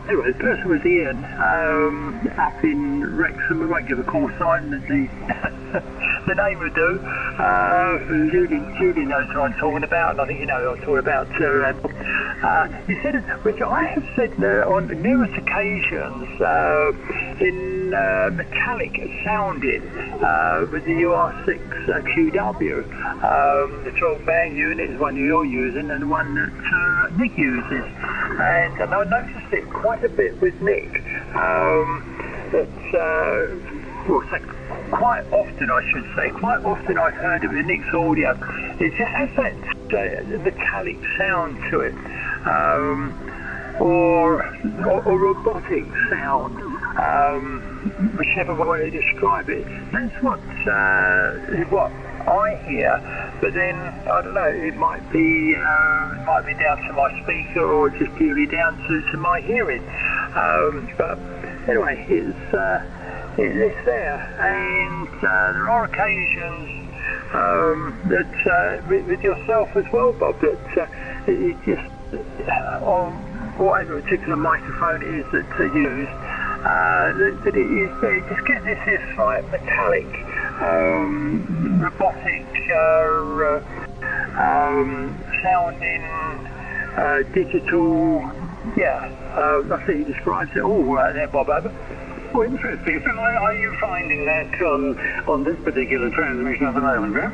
Anyway, the person was Ian, up in Wrexham. We won't give a call sign, the the name would do. Judy knows who I'm talking about, and I think you know who I'm talking about too. He said, which I have said on numerous occasions, in metallic sounding with the UR6 QW. The 12-band unit is one you're using, and the one that Nick uses. And I noticed it quite a bit with Nick. Quite often, I should say, quite often I've heard it with Nick's audio. It just has that metallic sound to it, or robotic sound, whichever way you describe it. That's what I hear. But then I don't know. It might be down to my speaker, or just purely down to my hearing. But anyway, it's there, and there are occasions that with yourself as well, Bob, that it just on whatever particular microphone it is that you use, that it just gets this like metallic, robotic sounding, digital. Yeah, I think he describes it all right there, Bob. Oh, interesting. So are you finding that on this particular transmission at the moment, yeah?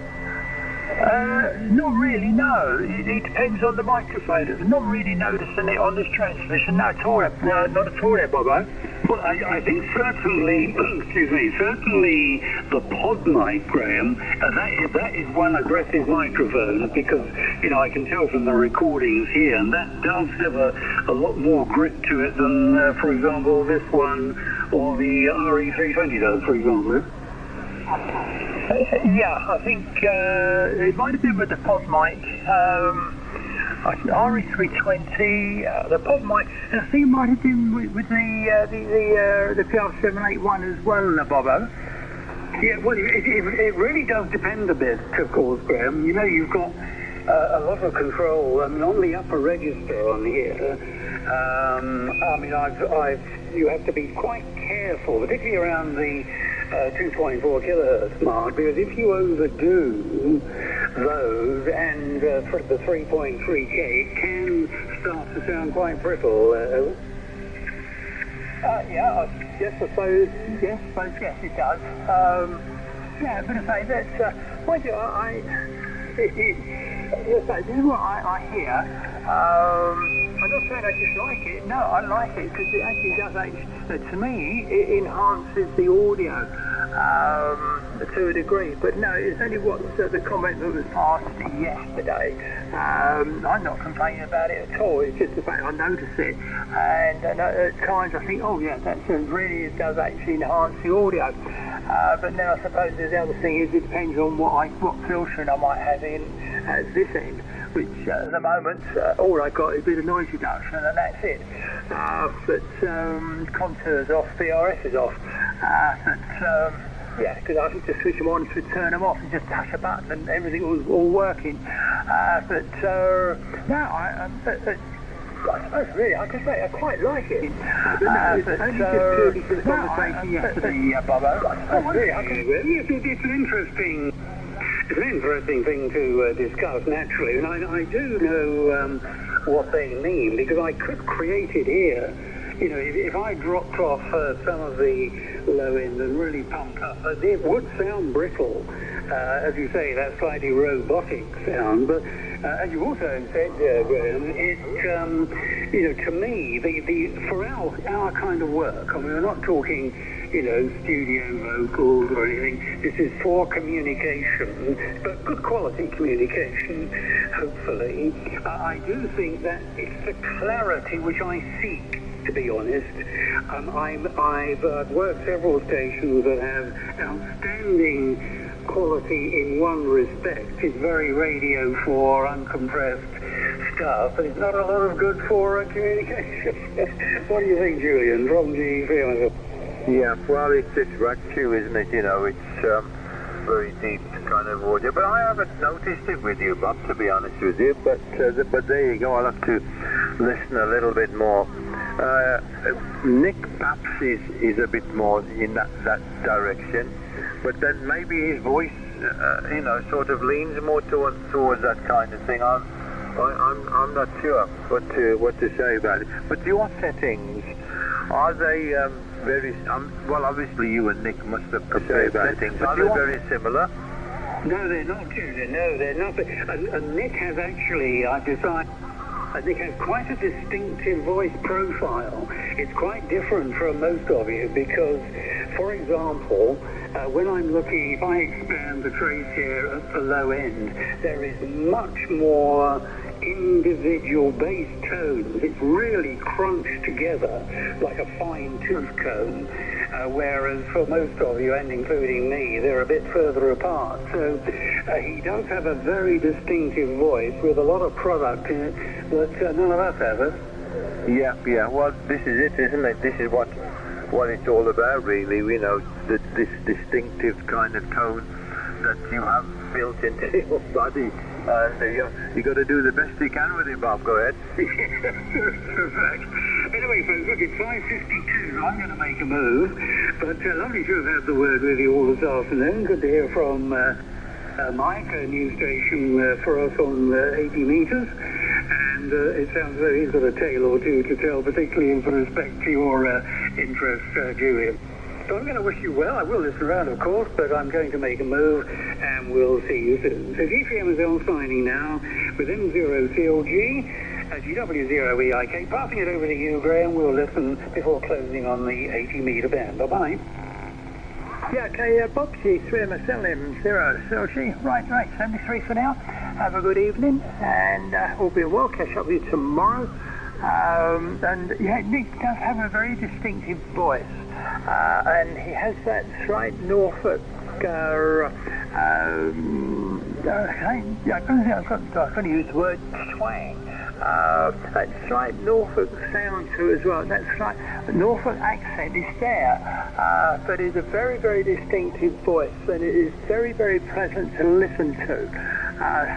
Not really, no. It depends on the microphone. I'm not really noticing it on this transmission. No, at all. Not at all there, Bobo. Well, I think certainly, excuse me, certainly the pod mic, Graham, that is one aggressive microphone, because, you know, I can tell from the recordings here, and that does have a lot more grit to it than, for example, this one or the RE320 does, for example. Yeah, I think it might have been with the pod mic. RE320, the pod mic, and I think it might have been with the PR781 as well, Bobo. Yeah, well, it really does depend a bit, of course, Graham. You know, you've got a lot of control. I mean, on the upper register on here, I mean, you have to be quite careful, particularly around the 2.4 kilohertz mark, because if you overdo those and for the 3.3K, it can start to sound quite brittle. Yeah, yes, I suppose yes, it does. Yeah, but I say that, mind you, this is what I hear. I'm not saying I dislike it. No, I like it because it actually does. To me, it enhances the audio to a degree. But no, it's only what the comment that was passed yesterday. I'm not complaining about it at all. It's just the fact I notice it, and at times I think, oh yeah, that really does actually enhance the audio. But then I suppose the other thing is it depends on what filtering I might have in at this end, which at the moment all I got is a bit of noise reduction, and that's it. But contours off, PRS is off. Yeah, because I could just switch them on to turn them off and just touch a button and everything was all working. But no, I suppose really, I could say I quite like it. But no, it's only just purely for the conversation yesterday, Bobo. It's an interesting thing to discuss, naturally, and I do know what they mean, because I could create it here. You know, if I dropped off some of the low end and really pumped up, it would sound brittle, as you say, that slightly robotic sound. But as you also said, Graham, it, you know, to me, for our kind of work, I mean, we're not talking, you know, studio vocals or anything. This is for communication, but good quality communication, hopefully. I do think that it's the clarity which I seek, to be honest. I've worked several stations that have outstanding quality in one respect. It's very radio for uncompressed stuff, but it's not a lot of good for communication. What do you think, Julian, from the film? Yeah, well, it's rack two, isn't it? You know, it's very deep kind of audio. But I haven't noticed it with you, Bob, to be honest with you. But there you go. I'll have to listen a little bit more Nick perhaps is a bit more in that direction, but then maybe his voice, sort of leans more towards that kind of thing. I'm not sure what to say about it. But your settings, are they very? Well, obviously you and Nick must have prepared settings. Are they very similar? No, they're not, Julian. No, they're not. And Nick has actually, I've decided, Nick has quite a distinctive voice profile. It's quite different from most of you because, for example, when I'm looking, if I expand the trace here at the low end, there is much more individual bass tones. It's really crunched together like a fine tooth comb, whereas for most of you, and including me, they're a bit further apart. So he does have a very distinctive voice with a lot of product in it that none of us have. Yeah. Well, this is it, isn't it? This is what it's all about, really. This distinctive kind of tone that you have built into your body. You got to do the best you can with it, Bob. Go ahead. Perfect. Anyway, folks, look, it's 5:52. I'm going to make a move, but lovely to have had the word with you all this afternoon. Good to hear from Mike, a new station for us on 80 meters. And it sounds though he's got a tale or two to tell, particularly in respect to your interest, Julian. So I'm going to wish you well. I will listen around, of course, but I'm going to make a move, and we'll see you soon. So GCM is on signing now with M0CLG, GW0EIK. Passing it over to you, Graham. We'll listen before closing on the 80-meter band. Bye-bye. Yeah, okay, Bob G3MSL M0CLG. Right, 73 for now. Have a good evening, and all being well, catch up with you tomorrow. And yeah, Nick does have a very distinctive voice, and he has that slight Norfolk. I'm going to use the word twang. That slight Norfolk sound to as well. That slight Norfolk accent is there, but it's a very, very distinctive voice, and it is very, very pleasant to listen to.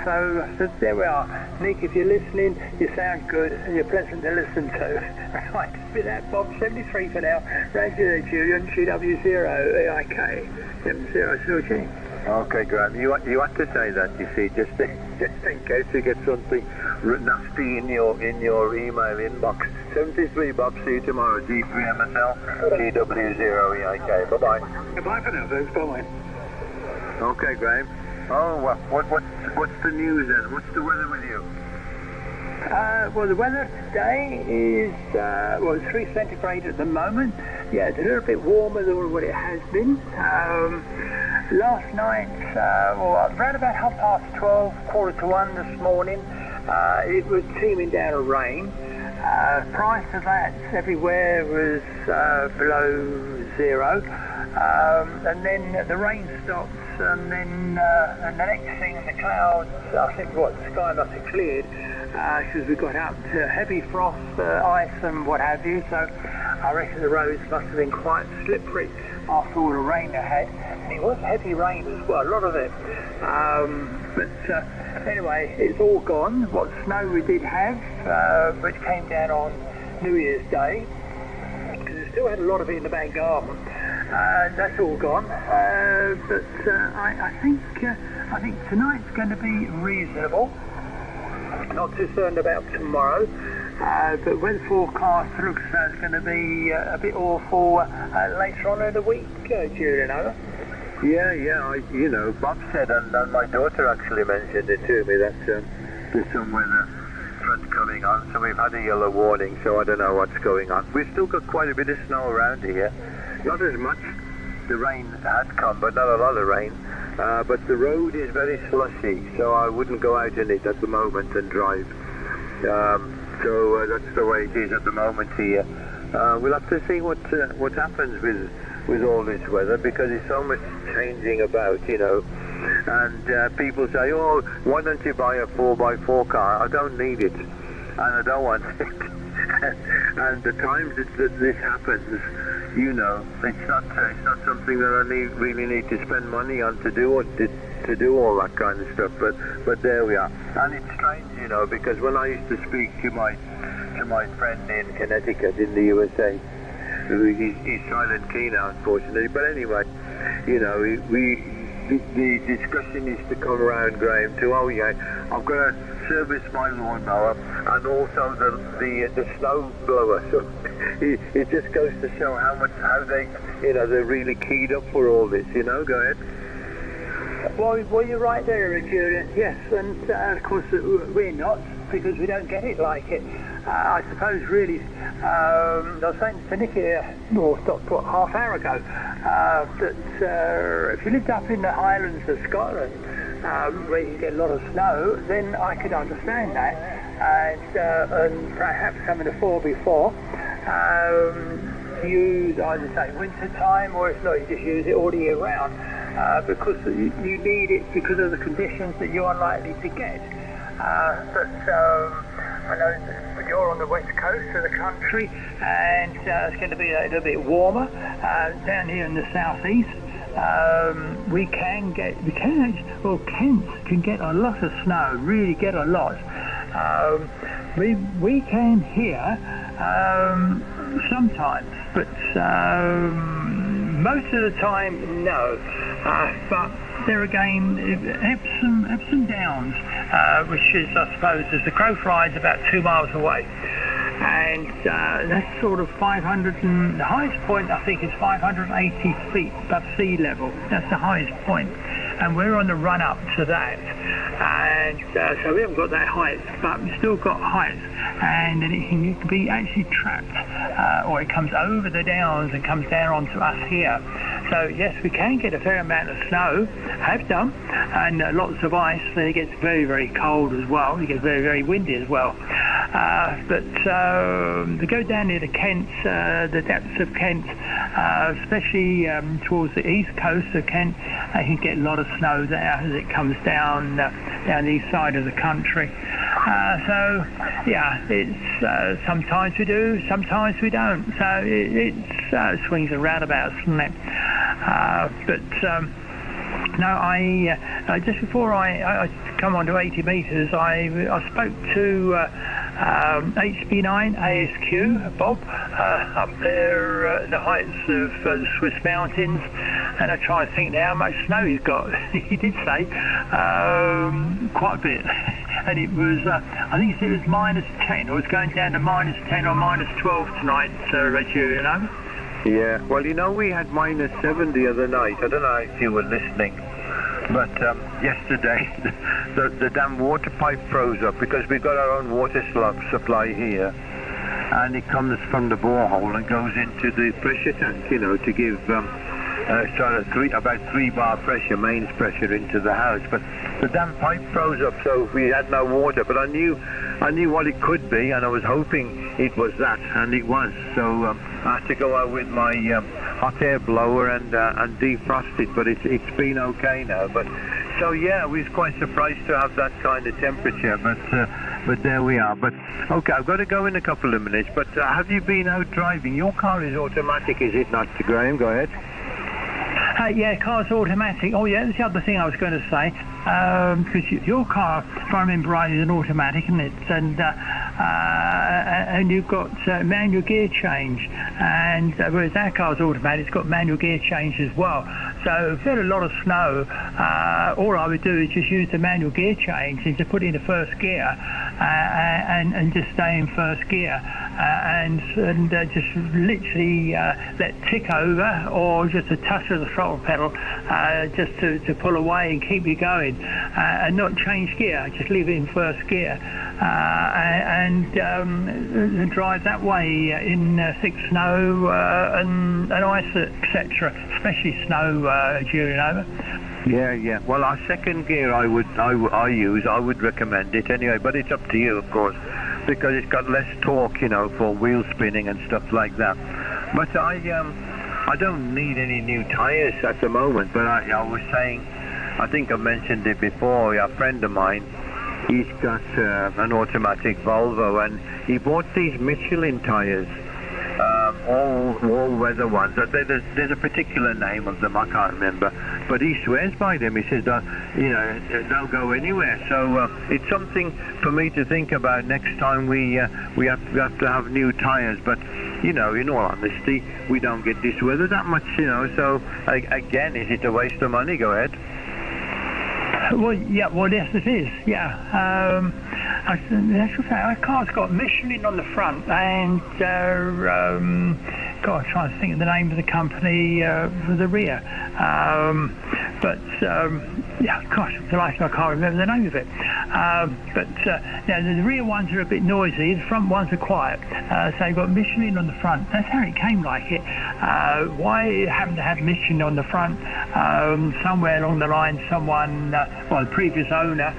So there we are. Nick, if you're listening, you sound good and you're pleasant to listen to. Right, with that, Bob, 73 for now. Roger, Julian, GW0EIK, M0CLG. Okay, Graham, you had to say that, you see, just in case you get something nasty in your email inbox. 73 Bob, see you tomorrow. G3MSL, GW0EIK. Bye-bye. Bye for now, folks. Bye-bye. Okay, Graham. Oh, what's the news then? What's the weather with you? Well, the weather today is, it's 3 centigrade at the moment. Yeah, it's a little bit warmer than what it has been. Last night, around about 12:30, 1:15 this morning, it was teeming down of rain. Prior to that, everywhere was below zero. And then the rain stopped, and then and the next thing, the clouds, I think the sky must have cleared, because we got up to heavy frost, ice and what have you, so I reckon the roads must have been quite slippery after all the rain they had. And it was heavy rain as well, a lot of it. But anyway, it's all gone. What snow we did have, which came down on New Year's Day, because we still had a lot of it in the back garden. That's all gone, but I think tonight's going to be reasonable. Not too concerned about tomorrow, but weather forecast looks as it's going to be a bit awful later on in the week, Julian, over. Yeah, Bob said, and my daughter actually mentioned it to me, that there's some weather front coming on, so we've had a yellow warning, so I don't know what's going on. We've still got quite a bit of snow around here. Not as much. The rain had come, but not a lot of rain. But the road is very slushy, so I wouldn't go out in it at the moment and drive. So that's the way it is at the moment here. We'll have to see what happens with all this weather, because there's so much changing about, And people say, oh, why don't you buy a 4x4 car? I don't need it, and I don't want it. And the times that this happens, it's not something that I really need to spend money on to do all that kind of stuff. But there we are. And it's strange, because when I used to speak to my to my friend in Connecticut in the USA. He's silent key now, unfortunately. But anyway, you know, the discussion is to come around, Graham, to, oh yeah, I've got to service my lawnmower and also the snow blower. So it just goes to show how they, you know, they're really keyed up for all this. You know, go ahead. Well, you're right there, Julian. Yes, and of course we're not, because we don't get it like it. I suppose really, I was saying to Nicky, half hour ago, that if you lived up in the Highlands of Scotland, where you get a lot of snow, then I could understand that, and perhaps having a 4x4, use either say winter time, or if not, you just use it all the year round, because you need it because of the conditions that you're unlikely to get. But I know that you're on the west coast of the country, and it's going to be a little bit warmer down here in the southeast. Kent can get a lot of snow, really get a lot. We can here sometimes, but most of the time no. But there again, ebbs and downs, which is, I suppose, as the crow flies, about 2 miles away. And that's sort of 500, and the highest point I think is 580 feet above sea level. That's the highest point, and we're on the run up to that. And so we haven't got that height, but we've still got height, and then it can be actually trapped, or it comes over the downs and comes down onto us here. So yes, we can get a fair amount of snow, have done, and lots of ice. Then it gets very, very cold as well. It gets very, very windy as well. But to go down near the Kent, the depths of Kent, especially towards the east coast of Kent, you can get a lot of snow there as it comes down the east side of the country. So yeah, it's sometimes we do, sometimes we don't. So it swings and roundabouts, doesn't it? But no, I just before I come on to 80 metres, I spoke to HB9 ASQ, Bob, up there at the heights of the Swiss mountains, and I try to think now how much snow he's got. He did say quite a bit, and it was, I think it was -10, or it's going down to -10 or -12 tonight, you know. Yeah, well, you know, we had -7 the other night. I don't know if you were listening, but yesterday the damn water pipe froze up, because we've got our own water supply here, and it comes from the borehole and goes into the pressure tank, you know, to give about 3 bar pressure, mains pressure into the house. But the damn pipe froze up, so we had no water. But I knew what it could be, and I was hoping it was that, and it was. So I had to go out with my hot air blower and defrost it, but it's been okay now. But so yeah, we was quite surprised to have that kind of temperature, but there we are. But okay, I've got to go in a couple of minutes. But have you been out driving? Your car is automatic, is it not, Graham? Go ahead. Yeah, car's automatic. Oh yeah, that's the other thing I was going to say, because your car, if I remember right, is an automatic, isn't it? And you've got manual gear change, and whereas our car's automatic, it's got manual gear change as well. So if there's a lot of snow, all I would do is just use the manual gear change and just put it into first gear, and just stay in first gear, and just literally let tick over, or just a touch of the throttle pedal, just to pull away and keep you going, and not change gear, just leave it in first gear, and drive that way in thick snow and ice, etc., especially snow during over. Yeah. Well, our second gear I would recommend it anyway, but it's up to you, of course, because it's got less torque, you know, for wheel spinning and stuff like that. But I don't need any new tyres at the moment, but I was saying, I think I mentioned it before, a friend of mine, he's got an automatic Volvo, and he bought these Michelin tyres, all-weather ones. There's a particular name of them, I can't remember, but he swears by them. He says, you know, they'll go anywhere. So it's something for me to think about next time we have to have new tyres. But you know, in all honesty, we don't get this weather that much, you know. So again, is it a waste of money? Go ahead. Well, yeah, well, yes, it is. Yeah. The actual fact, our car's got Michelin on the front, and God, I'm trying to think of the name of the company for the rear. Yeah, gosh, I can't remember the name of it. Now the rear ones are a bit noisy, the front ones are quiet. So you've got Michelin on the front. That's how it came like it. Why haven't they had Michelin on the front? Somewhere along the line, someone, well, the previous owner,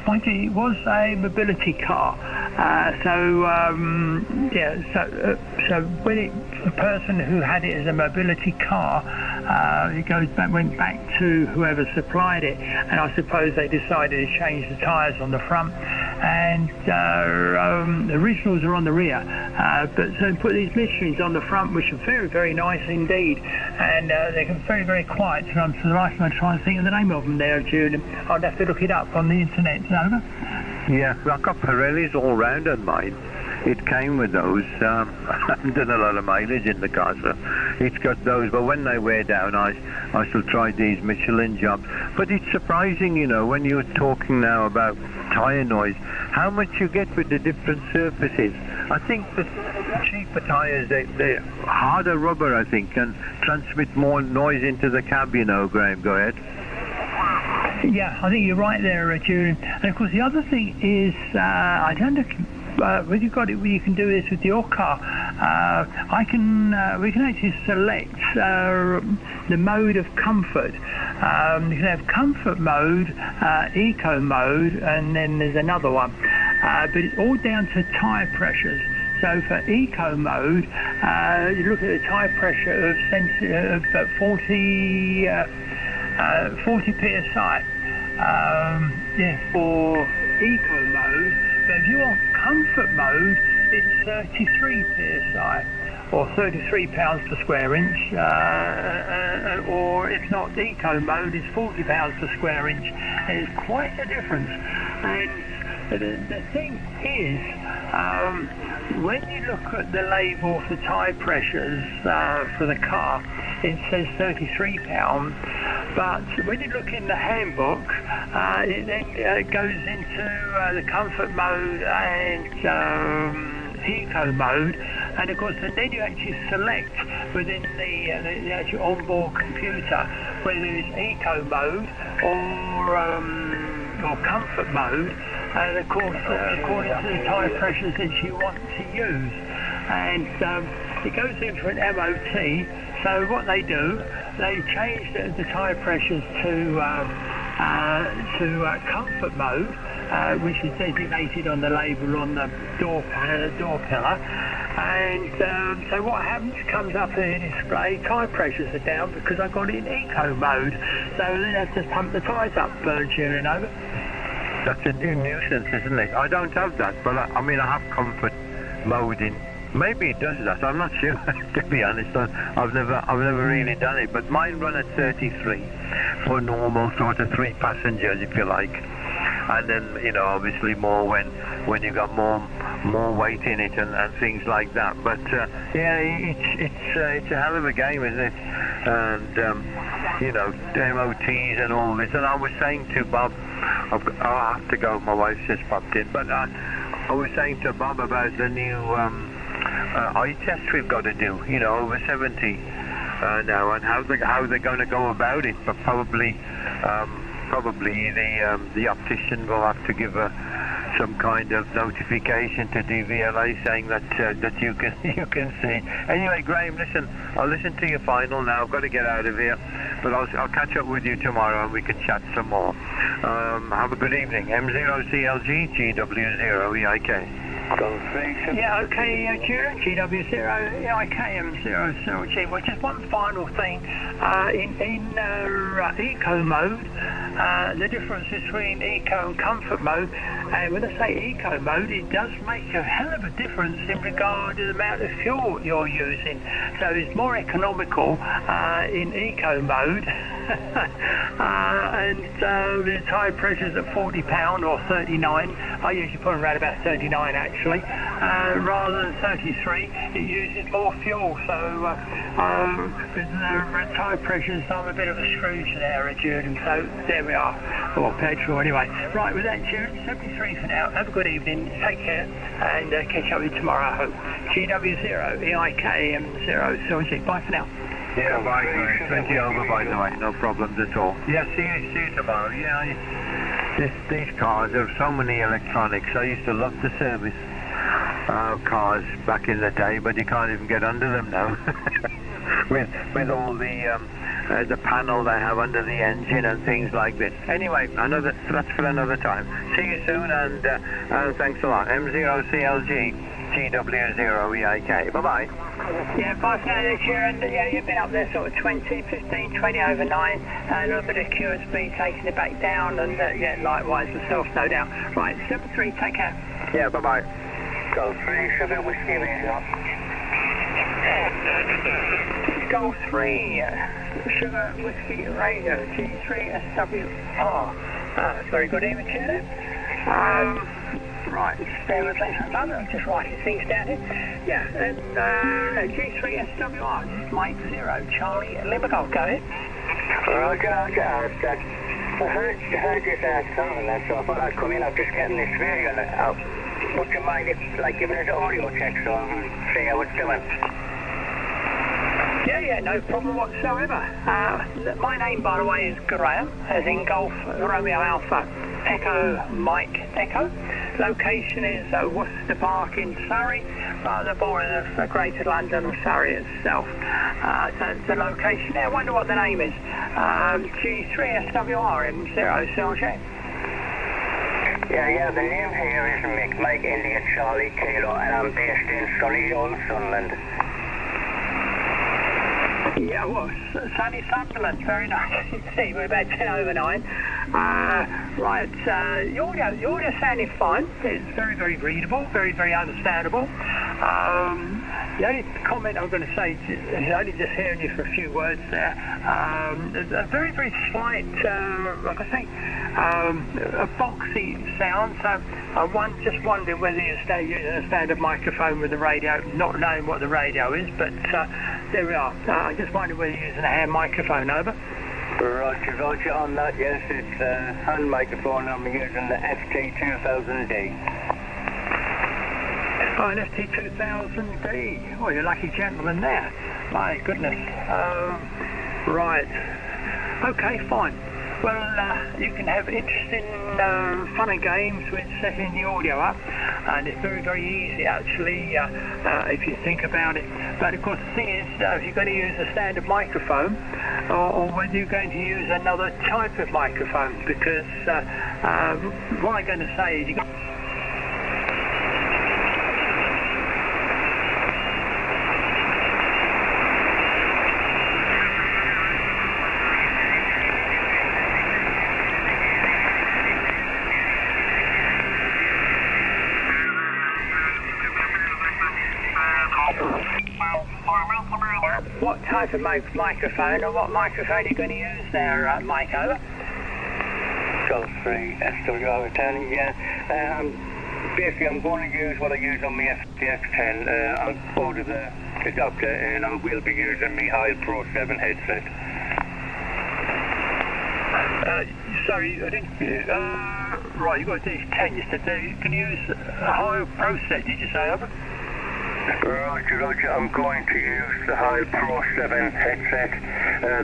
mind you, it was a mobility car. So when the person who had it as a mobility car, went back to whoever supplied it, and I suppose they decided to change the tyres on the front, and the originals are on the rear, but so put these Michelins on the front, which are very, very nice indeed, and they're very, very quiet. So I'm for the life of me, I'm trying to think of the name of them there, Jude. I'd have to look it up on the internet. Over. Yeah, well, I've got Pirellis all round on mine. It came with those. I haven't done a lot of mileage in the car, so it's got those. But when they wear down, I shall try these Michelin jobs. But it's surprising, you know, when you're talking now about tyre noise, how much you get with the different surfaces. I think the cheaper tyres, they're harder rubber, I think, and transmit more noise into the cab, you know, Graham. Go ahead. Yeah, I think you're right there, Julian. And of course, the other thing is, I don't know. When you've got it, you can do this with your car. We can actually select the mode of comfort. You can have comfort mode, eco mode, and then there's another one. But it's all down to tyre pressures. So for eco mode, you look at the tyre pressure of 40 psi. For eco mode. But if you want comfort mode, it's 33 psi, or 33 pounds per square inch, or if not eco mode, it's 40 pounds per square inch. There's quite a difference. And the thing is, when you look at the label for tyre pressures for the car, it says 33 pounds, but when you look in the handbook, it then goes into the comfort mode and eco mode, and of course then you actually select within the actual onboard computer whether it's eco mode or comfort mode, and of course according to the tyre pressures that you want to use, and it goes in for an MOT. So what they do, they change the tyre pressures to comfort mode, which is designated on the label on the door pillar, and so what happens, comes up in the display, tyre pressures are down because I got it in eco mode, so then I have to pump the tyres up, Julian, over. That's a new nuisance, isn't it? I don't have that, but I mean I have comfort mode in. Maybe it does that, I'm not sure, to be honest. I've never really done it, but mine run at 33 for normal sort of 3 passengers, if you like. And then, you know, obviously more when you got more weight in it and things like that. But yeah, it's a hell of a game, isn't it? And you know, MOTs and all this. And I was saying to Bob, I'll have to go, my wife just popped in, but I was saying to Bob about the new eye test we've got to do, you know, over 70 now, and how they're going to go about it. But probably the optician will have to give some kind of notification to DVLA saying that you can see. Anyway, Graham, listen, I'll listen to your final now. I've got to get out of here, but I'll catch up with you tomorrow and we can chat some more. Have a good evening. M0CLG GW0EIK. Yeah, okay, GW0EIKM00G. Well, just one final thing. In eco mode, the difference between eco and comfort mode. And when I say eco mode, it does make a hell of a difference in regard to the amount of fuel you're using. So it's more economical in eco mode. And the tire pressure's at £40 or 39. I usually put around about 39 actually, rather than 33. It uses more fuel, so with the tire pressures, I'm a bit of a Scrooge there, Jude. So there we are, or petrol anyway. Right, with that, Jude, 73 for now. Have a good evening, take care, and catch up with you tomorrow, I hope. GW0 EIKM0 Silgy. Bye for now. Yeah, bye, guys. 20 over, by the way, no problems at all. Yeah, see you tomorrow. Yeah, these cars have so many electronics. I used to love to service cars back in the day, but you can't even get under them now. with all the panel they have under the engine and things like this. Anyway, that's for another time. See you soon, and thanks a lot. M0CLG. GW0EIK. Bye-bye. Yeah, bye for now this year, and yeah, you've been up there sort of 20, 15, 20 over 9, a little bit of QSB taking it back down, and yeah, likewise myself, no doubt. Right, 73, take care. Yeah, bye-bye. Golf 3, Sugar Whiskey Radio. Golf 3, Sugar Whiskey Radio, G3SWR. Very good evening to you there. Right, bear with me for a moment, I'm just writing things down here. Yeah, and G3SWR, this is Mike 0, Charlie Lima Golf, go ahead. Roger. I heard you say something, and so I thought I'd come in. I'm just getting this video. Would you mind if, like, giving us audio checks and see how it's doing? Yeah, no problem whatsoever. My name, by the way, is Graham, as in Golf Romeo Alpha Echo Mike Echo. Location is Worcester Park in Surrey, the border of Greater London and Surrey itself. So the location there. I wonder what the name is. G3SWR M0 CLG. Yeah, the name here is Mike India Charlie Kilo, and I'm based in sunny old Sunderland. Yeah, well, sunny Sunderland, very nice. See, we're about 10 over 9. Right, the audio sounded fine. It's very, very readable, very, very understandable. The only comment I'm going to say is only just hearing you for a few words there. There's a very, very slight, like I say, a boxy sound. So I'm just wondering whether you're using a standard microphone with the radio, not knowing what the radio is, but there we are. I just wondered whether you're using a hand microphone, over. Roger on that, yes, it's a hand microphone. I'm using the FT2000D. Oh, an FT2000D. Oh, you're a lucky gentleman there. My goodness. Right. Okay, fine. Well, you can have interesting fun and games with setting the audio up, and it's very, very easy actually if you think about it. But of course the thing is, if you're going to use a standard microphone, or whether you're going to use another type of microphone, because what I'm going to say is you've got what type of microphone, or what microphone are you going to use there, Mike, over? Golf 3, SWR returning, yeah. Basically, I'm going to use what I use on my FTX10. I've ordered the adapter, and I will be using my Heil Pro 7 headset. Sorry, I didn't... right, you've got these 10, you said you can use a Heil Pro set, did you say, over? Roger, I'm going to use the Heil Pro 7 headset.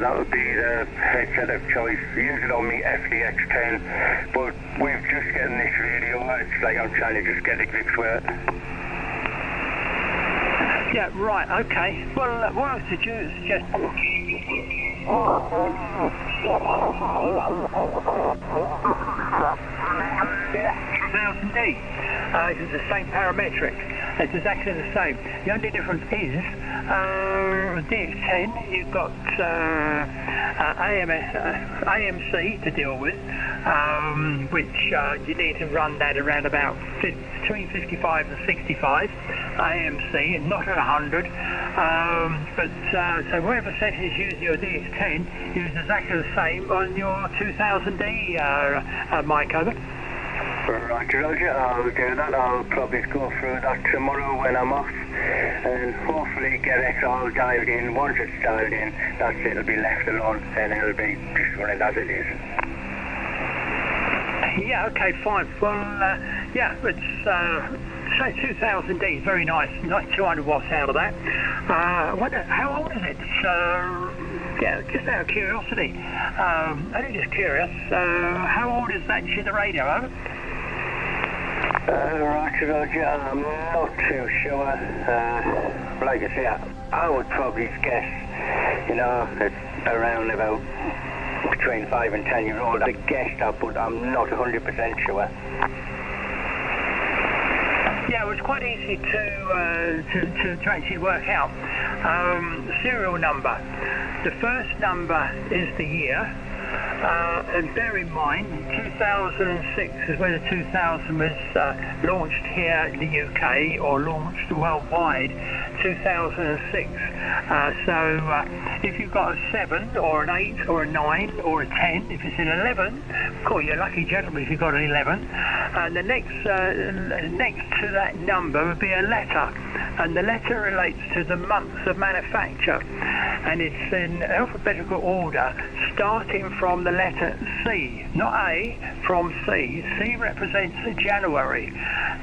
That would be the headset of choice. Use it on me FDX10, but we're just getting this radio. It's like I'm trying to just get a grip with it. Yeah, right, okay. Well, what else did you suggest? 1000D. It's the same parametric. It's exactly the same. The only difference is DX10, you've got AMC to deal with, which you need to run that around about between 55 and 65 AMC, and not at 100. So whatever settings you use your DX10, use exactly the same on your 2000D mic. Over. Roger, Roger, I'll do that. I'll probably go through that tomorrow when I'm off, and hopefully get it all dialed in. Once it's dialed in, that's it, it'll be left alone, and it'll be just running as it is. Yeah, okay, fine. Well, yeah, it's say 2000D is very nice 200 watts out of that. How old is it? Yeah, just out of curiosity, only just curious, how old is actually the radio? Over? Roger, Roger, I'm not too sure. Like I say, I would probably guess, you know, it's around about between 5 and 10 years old. I guessed that, but I'm not 100% sure. Yeah, it was quite easy to actually work out. The serial number. The first number is the year, and bear in mind 2006 is where the 2000 was launched here in the UK, or launched worldwide, 2006. So if you've got a 7 or an 8 or a 9 or a 10, if it's an 11, of course you're a lucky gentleman if you've got an 11. And the next to that number would be a letter, and the letter relates to the month of manufacture, and it's in alphabetical order starting from the letter C, not A, from C. C represents January,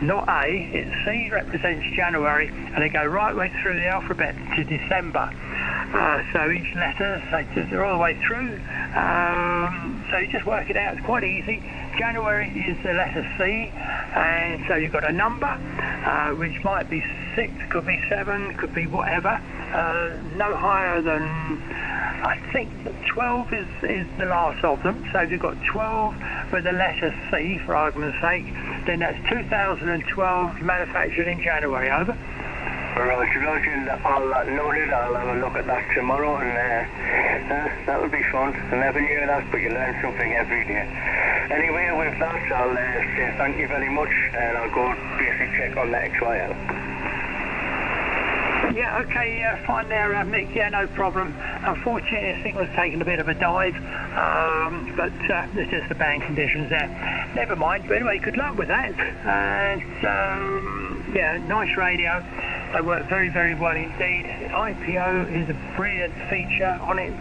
not A, it's C represents January, and they go right way through the alphabet to December. So each letter, they're all the way through, so you just work it out, it's quite easy. January is the letter C, and so you've got a number, which might be 6, could be 7, could be whatever, no higher than, I think 12 is the last of them. So if you've got 12 with the letter C, for argument's sake, then that's 2012, manufactured in January. Over. Roger, Roger, I'll note it. I'll have a look at that tomorrow, and that'll be fun. I never knew that, but you learn something every day. Anyway, with that, I'll say thank you very much, and I'll go basically check on the XYL. Yeah, okay, fine there, Mick. Yeah, no problem. Unfortunately, I think it was taking a bit of a dive, but there's just the bad conditions there. Never mind. But anyway, good luck with that. And yeah, nice radio. They work very, very well indeed. IPO is a brilliant feature on it,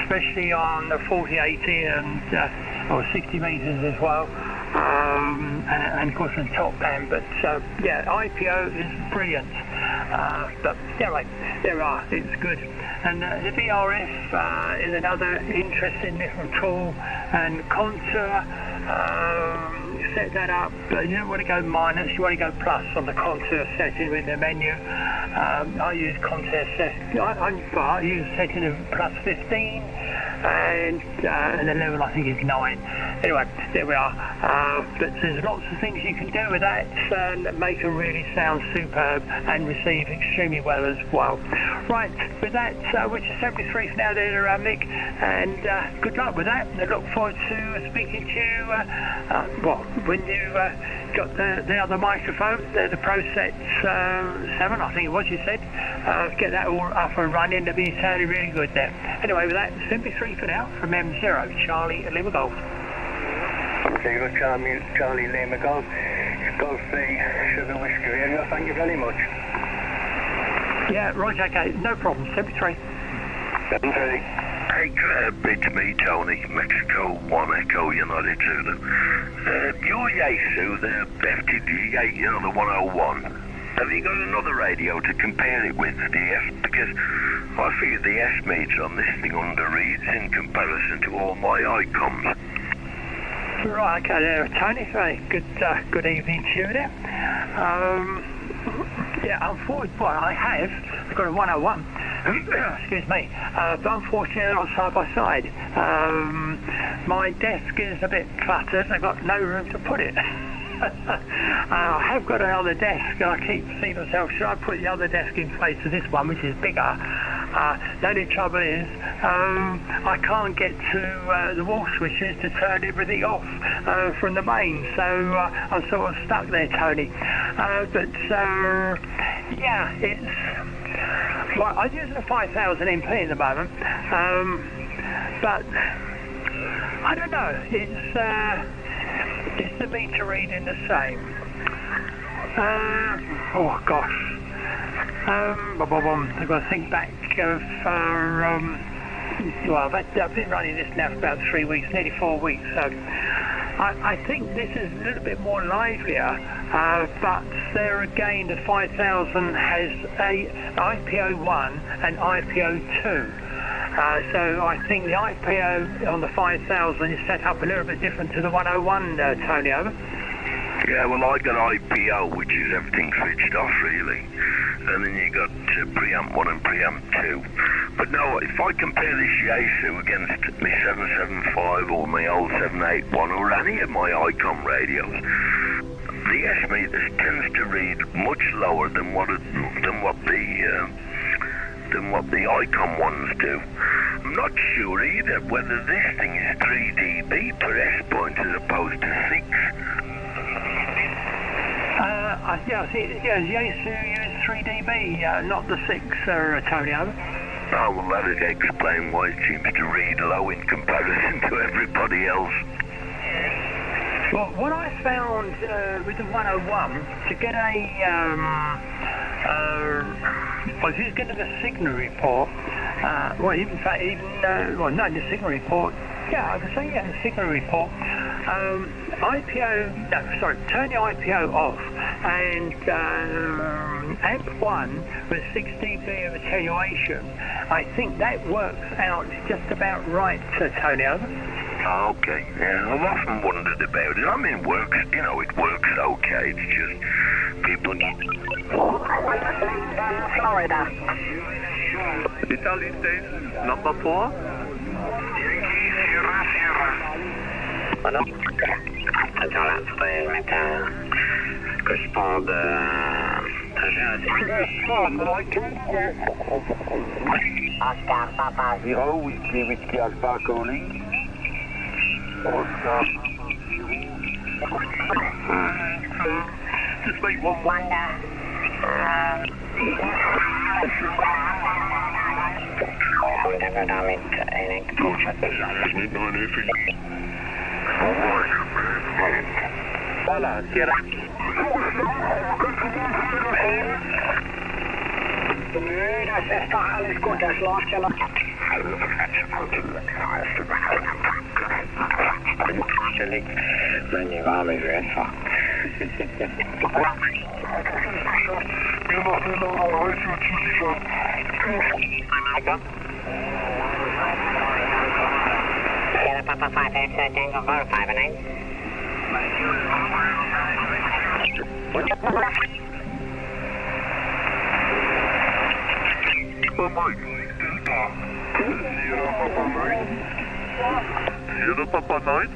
especially on the 4080 and or 60 meters as well. And of course the top band, but yeah, IPO is brilliant. But anyway, it's good. And the VRF is another interesting little tool, and contour. Set that up, but you don't want to go minus, you want to go plus on the contour setting with the menu. I use contour setting, I use setting of plus 15, and the level I think is 9. Anyway, there we are. But there's lots of things you can do with that that make it really sound superb and receive extremely well as well. Right, with that, we're just 73 for now there, Mick, and good luck with that. I look forward to speaking to you, when you got the other microphone, the ProSet 7, I think it was you said, get that all up and running, to be sounding really good there. Anyway, with that, 73 for now, from M0, Charlie Lima Golf. Zero Charlie Lima Golf, Golf 3, Sugar Whiskey Radio, thank you very much. Yeah, right, okay, no problem, 73. 73. Hey, it's me, Tony, Mexico 1 Echo United Zulu. Your Yaesu, the FTG8, you know, the 101, have you got another radio to compare it with, the S? Because I figure the S meter on this thing underreads in comparison to all my icons. Right, okay there, Tony, good evening to you there. Yeah, unfortunately, well, I've got a 101, excuse me, but unfortunately they're not side by side. My desk is a bit cluttered, I've got no room to put it. I have got another desk, and I keep saying to myself, should I put the other desk in place of this one, which is bigger? The only trouble is, I can't get to the wall switches to turn everything off from the main, so I'm sort of stuck there, Tony. Yeah, it's... Well, I'm using a 5000 MP at the moment, but I don't know, it's the meter reading the same. Oh gosh, I've got to think back of, well, I've been running this now for about 3 weeks, nearly 4 weeks, so I think this is a little bit more livelier, but there again the 5000 has a IPO1 and IPO2. So I think the IPO on the 5000 is set up a little bit different to the 101, Tony, over? Yeah, well, I got IPO, which is everything switched off, really. And then you got preamp 1 and preamp 2. But no, if I compare this Yaesu against my 775 or my old 781 or any of my ICOM radios, the S-meters tends to read much lower than what the ICOM ones do. I'm not sure either whether this thing is 3 dB per S point as opposed to 6. Yeah, see, yeah, Yaesu used 3 dB, not the 6, Tony, over. Oh, well, that would explain why it seems to read low in comparison to everybody else. Well, what I found with the 101, to get well, if you get the signal report, well, in fact, well, no, the signal report, yeah, I can say, yeah, the signal report, turn the IPO off, and AMP1 with 6 dB of attenuation, I think that works out just about right, Tony, over. Okay, yeah, I've often wondered about it. I mean, it works, you know, it works okay, it's just people get... Florida. Italy station, number 4. Voilà. Attends là, faudrait mettre que je pende Oscar Papa 0, Whiskey Alpha calling. Oscar. Just wait one Wanda. Whatever damit in Voilà, Sierra. Nee, das ist doch alles gut, das läuft ja noch. Natürlich, wenn die warme ist einfach. Sierra Papa 5 X Tango 459. Sierra Papa 9.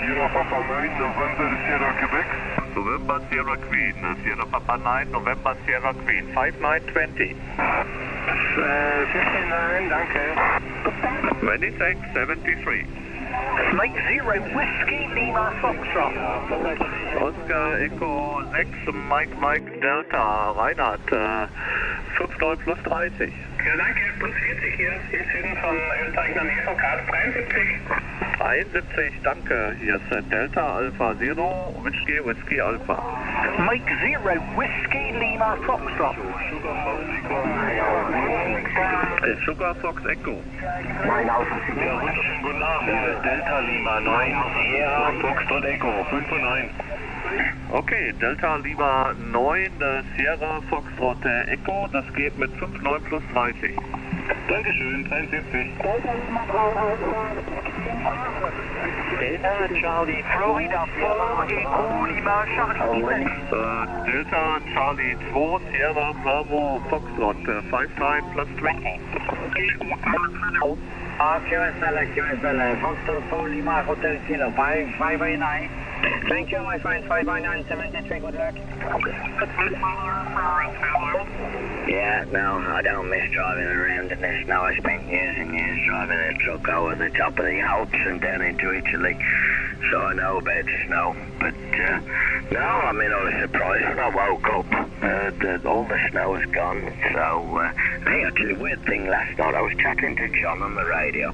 Sierra Papa 9, November Sierra Quebec. November Sierra Queen. Sierra Papa 9, November Sierra Queen. 5920. 59, danke. 2673. Mike 0, Whiskey Lima Foxtrot. Oscar Echo 6, Mike Delta, Reinhard, 59 plus 30. Ja, danke, plus 40 hier. Hier Süden von Österreich in der Nähe von Karl, 73. 71, danke. Hier ist Delta Alpha 0, Whiskey Alpha. Mike 0, Whiskey Lima Foxtrot. Sugar Fox Echo. Mein Auto. Ja, guten Abend. Delta Lima 9, Sierra Foxtrot Echo, 5 und 1. Okay, Delta Lima 9, Sierra Foxtrot Echo, das geht mit 59 plus 30. Dankeschön, 73. Delta Charlie Florida 4, Echo Lima Charlie. Delta Charlie 2, Sierra Bravo Foxtrot, 5 times plus 20. QSL, Foxtrot 4 Lima Hotel Kilo 589. Thank you, my friend. 50973, good luck. Yeah, no, I don't miss driving around in the snow. I spent years and years driving a truck over the top of the Alps and down into Italy, so I know about snow. But no, I mean, I was surprised when I woke up that all the snow was gone. So, hey, actually, weird thing, last night I was chatting to John on the radio,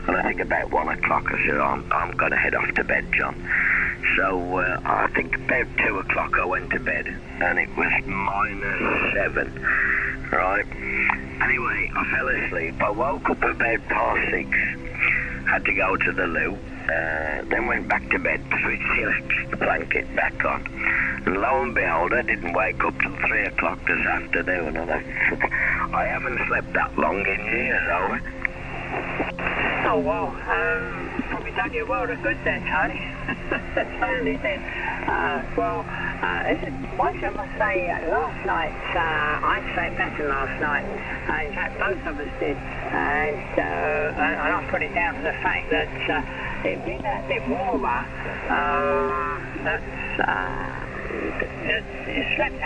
and I think about 1 o'clock I said, I'm going to head off to bed, John. So I think about 2 o'clock I went to bed, and it was -7, right? Anyway, I fell asleep. I woke up about 6:30, had to go to the loo, then went back to bed, switched the electric blanket back on, and lo and behold, I didn't wake up till 3 o'clock this afternoon, and I haven't slept that long in years, over. Oh, well, probably done you well to good there, Tony. Certainly did. Well, once I must say, last night, I slept better last night. In fact, both of us did. And I put it down to the fact that it being a bit warmer, it slept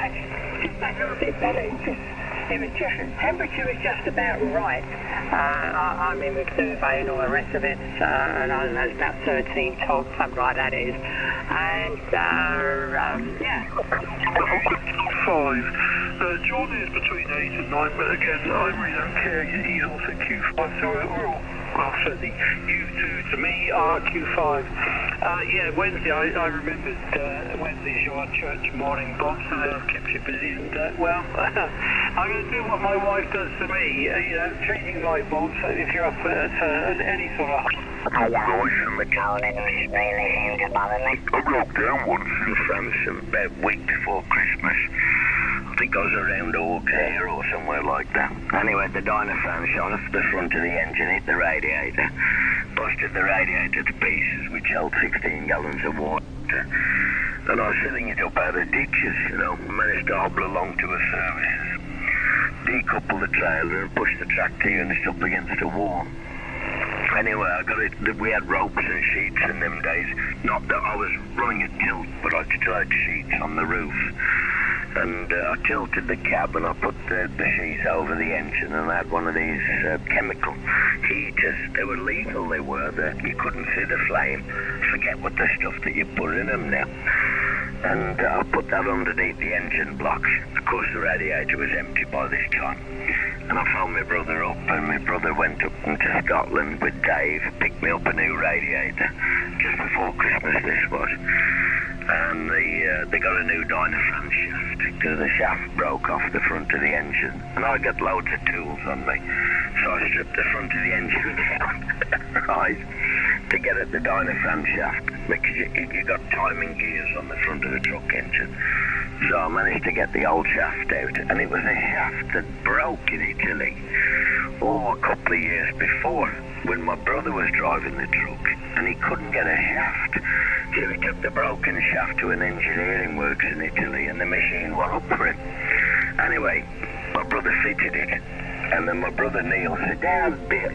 just a little bit better. It was just, the temperature was just about right. I'm in with duvet and all the rest of it, and I don't know, it's about 13, 12, something like that is. And, yeah. 5. John is between 8 and 9, but again, I really don't care. He's also Q5, so we're all, well, certainly you two to me are Q5. Yeah, Wednesday, I remembered Wednesday's your church morning, Bob, so that kept you busy. And, well, I'm going to do what my wife does to me, you know, changing light bulbs if you're up at any sort of... Oh, noise from the calendar is really huge to bother me. I broke down once in France about a week before Christmas. I think I was around Orkney or somewhere like that. Anyway, the diaphragm shot off the front of the engine, hit the radiator, busted the radiator to pieces, which held 16 gallons of water. And I was filling it up out of ditches, you know, managed to hobble along to a service, decouple the trailer and push the tractor unit up against the wall. Anyway, I got it. We had ropes and sheets in them days. Not that I was running a tilt, but I still had sheets on the roof. And I tilted the cab and I put the sheets over the engine, and I had one of these chemical heaters. They were lethal, they were. You couldn't see the flame. Forget what the stuff that you put in them now. And I put that underneath the engine blocks. Of course, the radiator was empty by this time. And I phoned my brother up, and my brother went up into Scotland with Dave, picked me up a new radiator, just before Christmas this was. And they got a new diaphragm shaft, because the shaft broke off the front of the engine. And I got loads of tools on me, so I stripped the front of the engine down, right, to get at the diaphragm shaft, because you got timing gears on the front of the truck engine. So I managed to get the old shaft out, and it was a shaft that broke in Italy, a couple of years before, when my brother was driving the truck, and he couldn't get a shaft. So he took the broken shaft to an engineering works in Italy, and the machine went up for him. Anyway, my brother fitted it, and then my brother Neil said,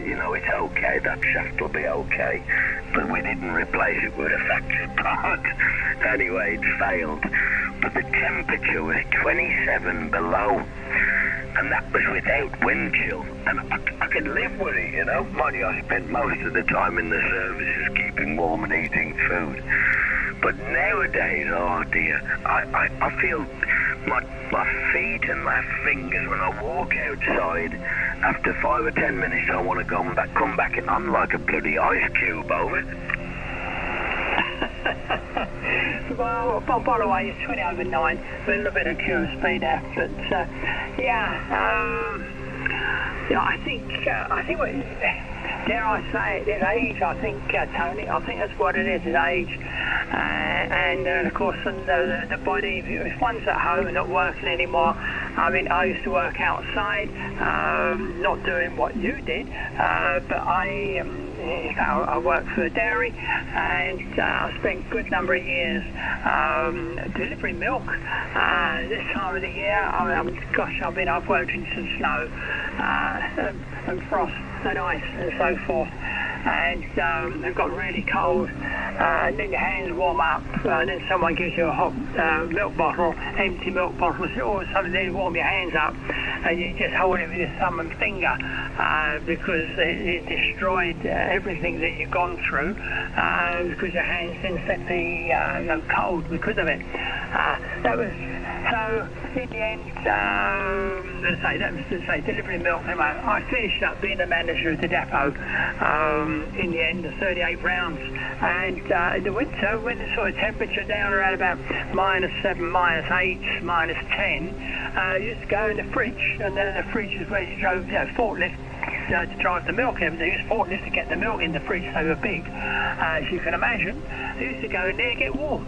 you know, it's okay, that shaft will be okay. But we didn't replace it with a factory part. Anyway, it failed. But the temperature was 27 below, and that was without wind chill. And I could live with it, you know. Mind you, I spent most of the time in the services keeping warm and eating food. But nowadays, oh dear, I feel my feet and my fingers when I walk outside. After 5 or 10 minutes, I want to come back, and I'm like a bloody ice cube over it. Well, by the way, it's 20 over 9, a little bit of cruise speed there, but I think what, dare I say it, is age. I think, Tony, I think that's what it is age. And of course, the body, if one's at home and not working anymore, I mean, I used to work outside, not doing what you did, but I worked for a dairy, and I spent a good number of years delivering milk. This time of the year, I've worked in some snow and frost and ice and so forth. and they've got really cold, and then your hands warm up, and then someone gives you a hot milk bottle, empty milk bottle, or something, then warm your hands up, and you just hold it with your thumb and finger, because it destroyed everything that you've gone through, because your hands then set the cold because of it. That was, so in the end, delivering milk. Anyway, I finished up being the manager of the depot in the end of 38 rounds, and in the winter, when the sort of temperature down around about -7, -8, -10, you used to go in the fridge, and then the fridge is where you drove, forklift to drive the milk. They used forklift to get the milk in the fridge, so they were big, as you can imagine. They used to go in there and get warm,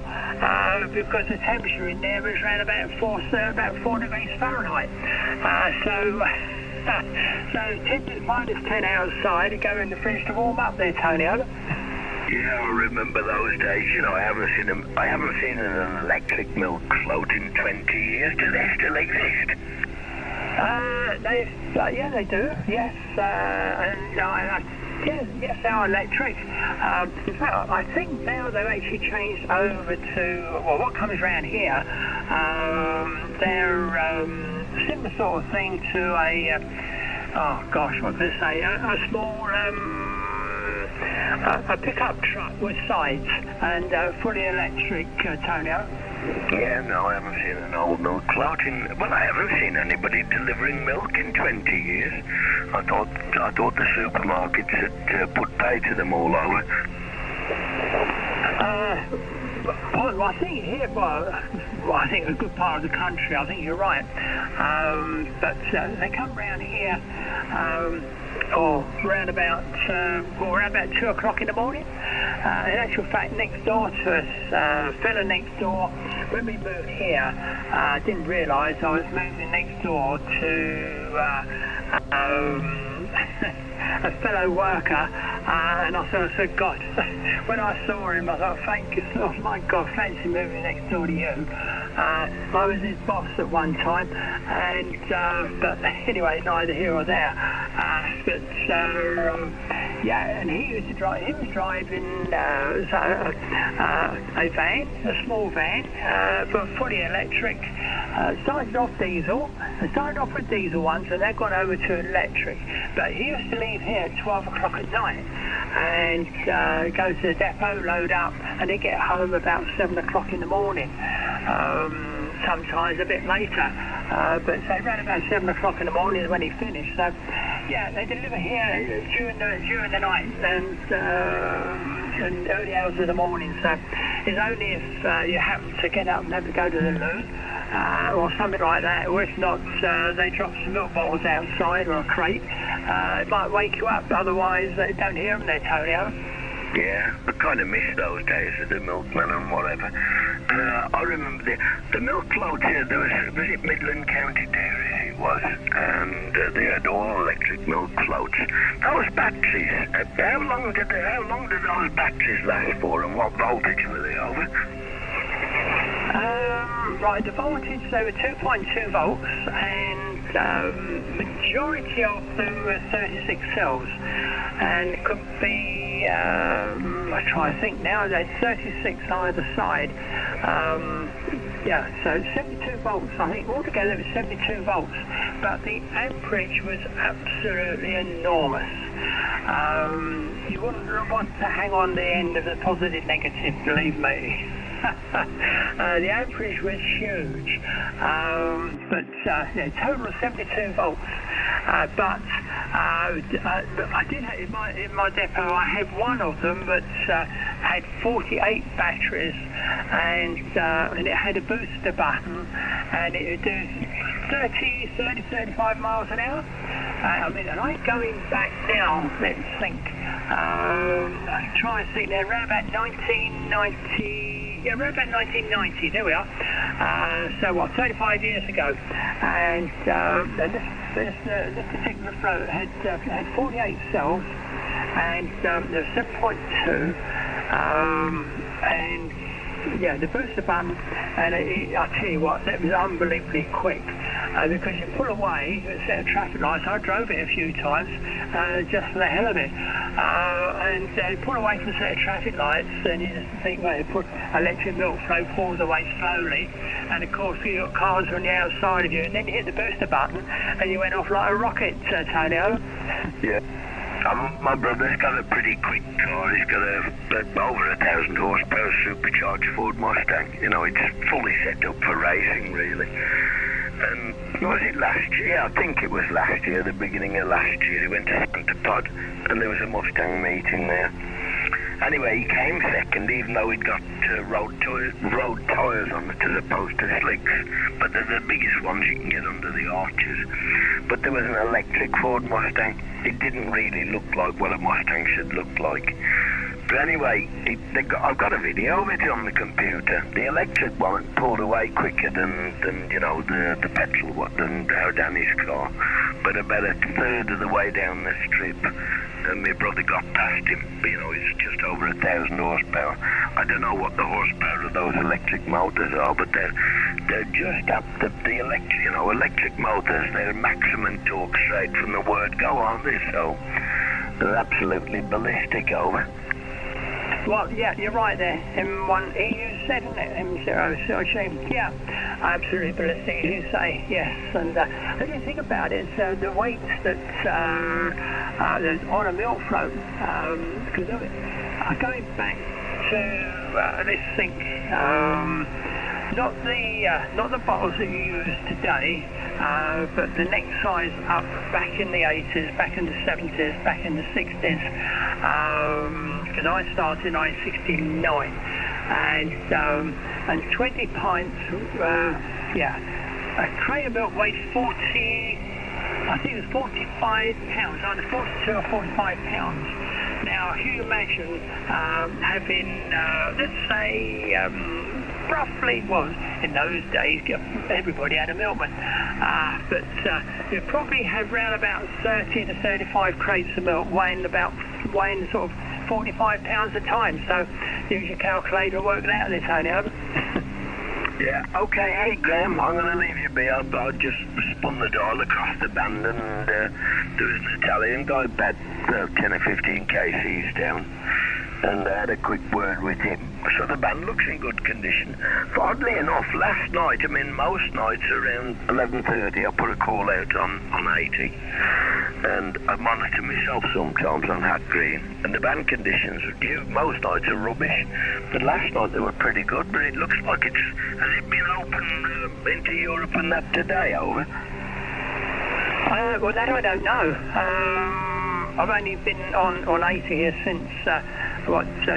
because the temperature in there was around about 4 degrees Fahrenheit. So -10 outside to go in the fridge to warm up there, Tonio. Yeah, I remember those days. I haven't seen an electric milk float in 20 years. Do they still exist? They do. Yes, yes, they are electric. In fact, I think now they've actually changed over to, well, what comes around here, they're similar sort of thing to a, what could I say, a small, a pickup truck with sides and fully electric, Tonio. Yeah, no, I haven't seen an old milk float well, I haven't seen anybody delivering milk in 20 years. I thought the supermarkets had put pay to them all over. Well, I think here, I think a good part of the country, I think you're right. But they come round here, around about 2 o'clock in the morning. In actual fact, next door to us, fella next door, when we moved here, I didn't realise I was moving next door to a fellow worker, and I said, God, when I saw him, I thought, oh my God, fancy moving next door to you. I was his boss at one time, and but anyway, neither here or there. And he was driving a van, a small van, but fully electric. Started off with diesel ones, and they've gone over to electric. But he used to leave here at 12 o'clock at night and go to the depot, load up, and then get home about 7 o'clock in the morning. Sometimes a bit later, but say around about 7 o'clock in the morning is when he finished. So, yeah, they deliver here during the night and early hours of the morning. So it's only if you happen to get up and have to go to the loo or something like that, or if not, they drop some milk bottles outside or a crate. It might wake you up, otherwise they don't hear them there, Tonio. Yeah, I kind of miss those days of the milkman and whatever. I remember the milk floats here, was it Midland County Dairies it was, and they had all electric milk floats. Those batteries, how long did those batteries last for, and what voltage were they over? Right, the voltage, they were 2.2 volts, and majority of them were 36 cells, and it could be, I try to think now, there's 36 either side. So 72 volts, I think altogether it was 72 volts, but the amperage was absolutely enormous. You wouldn't want to hang on the end of the positive negative, believe me. The amperage was huge, but total of 72 volts. But I did have, in my depot, I had one of them that had 48 batteries, and it had a booster button, and it would do 35 miles an hour. And I'm going back now, let's think. I'm trying to think there, around about 1990. Yeah, around about 1990, there we are. 35 years ago. And this particular float had 48 cells, and there was 7.2, and the booster button, and I tell you what, that was unbelievably quick. Because you pull away a set of traffic lights. I drove it a few times just for the hell of it. And you pull away from a set of traffic lights, and you just think, well, you put electric milk flow pulls away slowly, and of course you got cars on the outside of you, and then you hit the booster button, and you went off like a rocket, Tonio. Yeah. My brother's got a pretty quick car. He's got over 1,000 horsepower supercharged Ford Mustang. You know, it's fully set up for racing, really. And was it last year? I think it was last year, the beginning of last year. He went to Santa Pod, and there was a Mustang meeting there. Anyway, he came second, even though he'd got road tyres on it as opposed to slicks. But they're the biggest ones you can get under the arches. But there was an electric Ford Mustang. It didn't really look like what a Mustang should look like. But anyway, I've got a video of it on the computer. The electric one pulled away quicker than you know, the petrol one, than Danny's car. But about a third of the way down the strip, and my brother got past him. You know, it's just over 1,000 horsepower. I don't know what the horsepower of those electric motors are, but they're just up the electric, you know, electric motors. They're maximum torque straight from the word go, aren't they? So they're absolutely ballistic over. Well, yeah, you're right there. M1E, you said, isn't it? M0, yeah, absolutely ballistic, as you say, yes. And if you think about it, the weights that's on a milk float, because of it, going back to this thing, not the bottles that you use today, but the next size up back in the 80s, back in the 70s, back in the 60s, because I started in 1969, and 20 pints, a crate of milk weighs 40, I think it was 45 pounds, either 42 or 45 pounds. Now, if you imagine having, let's say, roughly, well, in those days, everybody had a milkman, but you probably have around about 30 to 35 crates of milk weighing sort of 45 pounds a time. So use your calculator and work it out, Antonio. Yeah, okay, hey Graham, I'm going to leave you be. I just spun the dial across the band, and there was an Italian guy about 10 or 15 kcs down, and I had a quick word with him. So the band looks in good condition. Oddly enough, last night, I mean most nights around 11:30, I put a call out on 80, and I monitor myself sometimes on Hat Green, and the band conditions, most nights are rubbish, but last night they were pretty good. But it looks like has it been open into Europe and that today, over? Well, that I don't know. I've only been on 80 here since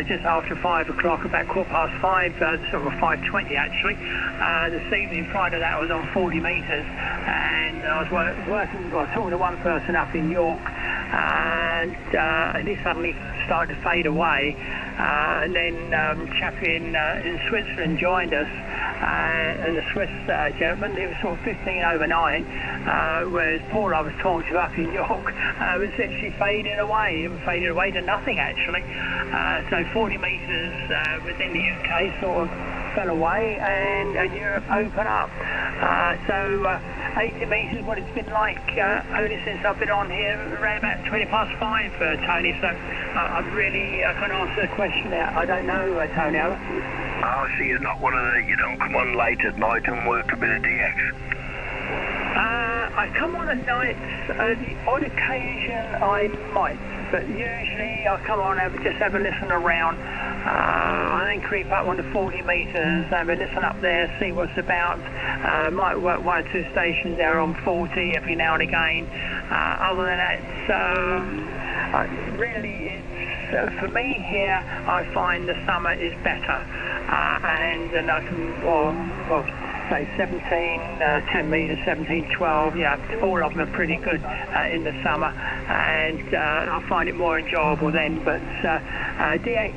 just after 5 o'clock, about 5:15, sort of 5:20 actually. This evening, prior to that, I was on 40 metres, and I was talking to one person up in York, and he suddenly started to fade away, and then a chap in Switzerland joined us, and the Swiss gentleman, he was sort of 15 over 9, whereas Paul I was talking to up in York was actually fading away to nothing actually. So 40 metres within the UK sort of fell away, and Europe opened up. So 80 metres, what it's been like only since I've been on here around about 5:20, Tony. So I can't answer the question there. I don't know, Tony. Oh, so you're not one of you don't come on late at night and work a bit of DX? I come on at night, the odd occasion I might, but usually I come on and just have a listen around. I then creep up on the 40 metres, have a listen up there, see what's about. Might work 1 or 2 stations there on 40 every now and again. Other than that, really, it's for me here, I find the summer is better, and I can, say 17, 10 metres, 17, 12, yeah, all of them are pretty good in the summer, and I find it more enjoyable then, but DX,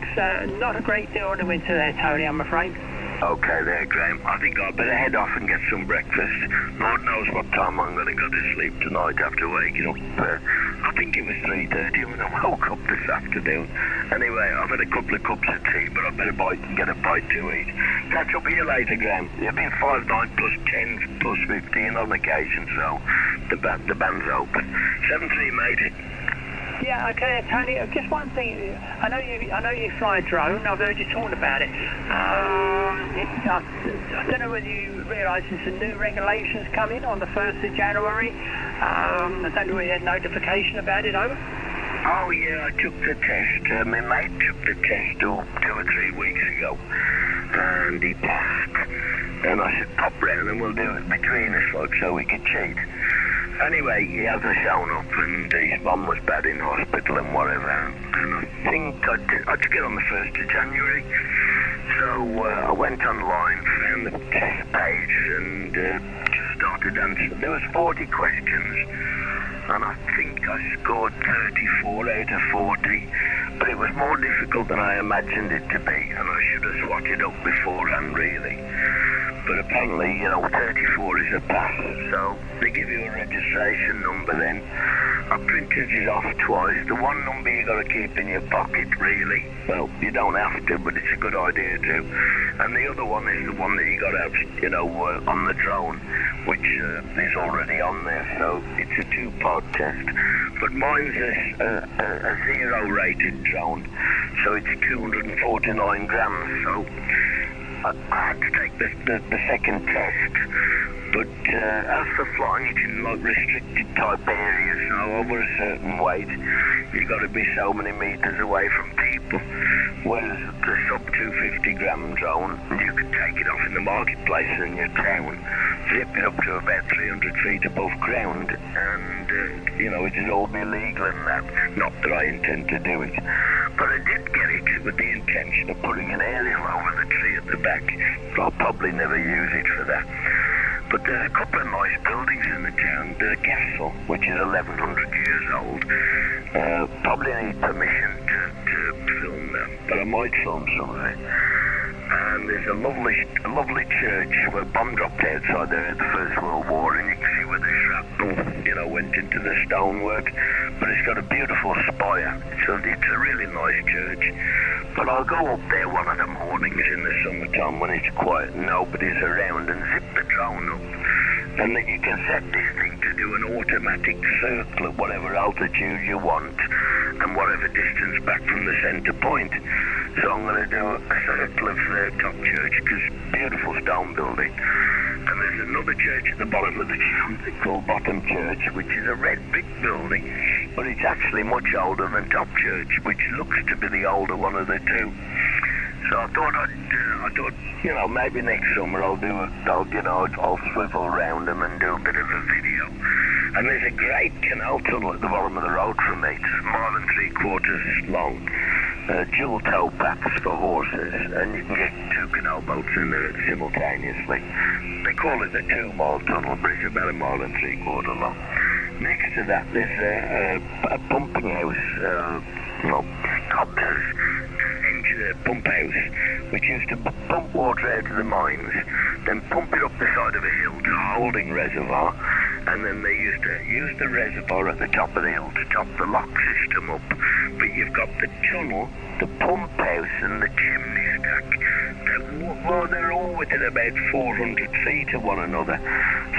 not a great deal in the winter there, Tony, I'm afraid. Okay there, Graham. I think I'd better head off and get some breakfast. Lord knows what time I'm going to go to sleep tonight after waking up. I think it was 3:30 when I woke up this afternoon. Anyway, I've had a couple of cups of tea, but I better get a bite to eat. Catch up with you later, Graham. You've been 5-9 plus 10 plus 15 on occasion, so the band's open. 7-3, mate. Yeah, okay, Tony. Just one thing. I know you fly a drone. I've heard you talking about it. I don't know whether you realise there's some new regulations coming on the 1st of January. I don't know whether you had notification about it, over? Oh, yeah, I took the test. My mate took the test 2 or 3 weeks ago, and he passed. And I said, pop round and we'll do it between us, like, so we could cheat. Anyway, he hasn't shown up, and his mum was bad in hospital and whatever, and I think I took it on the 1st of January. So I went online, found the test page, and just started answering. There was 40 questions, and I think I scored 34 out of 40, but it was more difficult than I imagined it to be, and I should have swatted up beforehand, really. But apparently, 34 is a pass, so they give you a registration number then. I printed it off twice. The one number you got to keep in your pocket, really. Well, you don't have to, but it's a good idea to. And the other one is the one that you got to have, on the drone, which is already on there, so it's a 2-part test. But mine's a 0-rated drone, so it's 249 grams, so I had to take the second test, but as for flying it in like restricted type areas, over a certain weight, you got to be so many meters away from people. Whereas the sub 250 gram drone, you could take it off in the marketplace in your town, zip it up to about 300 feet above ground, and it'd all be legal and that. Not that I intend to do it, but I did get it with the intention of putting an aerial over the tree at the back. I'll probably never use it for that. But there's a couple of nice buildings in the town. The castle, which is 1,100 years old, probably need permission to film that, but I might film some of it. And there's a lovely church where a bomb dropped outside there at the First World War, and you can see where the shrapnel, went into the stonework. But it's got a beautiful spire, so it's a really nice church. But I'll go up there one of the mornings in the summertime when it's quiet and nobody's around, and zip the drone up. And then you can set this thing to do an automatic circle at whatever altitude you want and whatever distance back from the centre point. So I'm going to do a circle of the top church, because beautiful stone building. And there's another church at the bottom of the town called Bottom Church, which is a red brick building, but it's actually much older than Top Church, which looks to be the older one of the two. So I thought maybe next summer I'll swivel around them and do a bit of a video. And there's a great canal tunnel at the bottom of the road from me. It's 1 3/4 long. Dual tow paths for horses, and you can get 2 canal boats in there simultaneously. They call it the 2-mile tunnel bridge, about 1 3/4 long. Next to that, there's a pumping house, pump house, which used to pump water out of the mines, then pump it up the side of a hill to a holding reservoir, and then they used to use the reservoir at the top of the hill to top the lock system up. But you've got the tunnel, the pump house, and the chimney stack. They're all within about 400 feet of one another,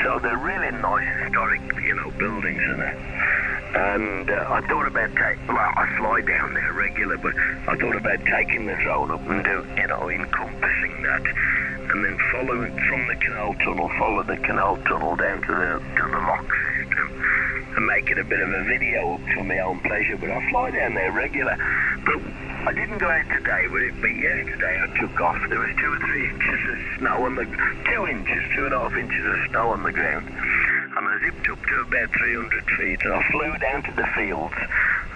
so they're really nice historic, buildings in there. And I thought about I fly down there regular, but I thought about taking the drone up and encompassing that, and then following from the canal tunnel down to the lock system, and make it a bit of a video up for my own pleasure. But I fly down there regular. But I didn't go out today with it, but yesterday I took off. There was 2 or 3 inches of snow on the 2.5 inches of snow on the ground. And I zipped up to about 300 feet, and I flew down to the fields,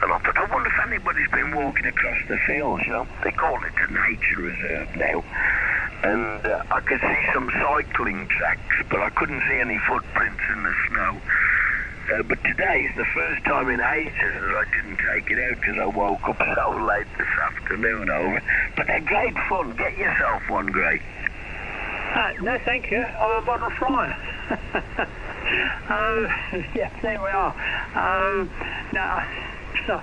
and I thought, I wonder if anybody's been walking across the fields, They call it a nature reserve now. And I could see some cycling tracks, but I couldn't see any footprints in the snow. But today is the first time in ages that I didn't take it out, because I woke up so late this afternoon over. But they're great fun. Get yourself one, Gray. No, thank you. I'm a bottle flyer. Yeah, there we are. So,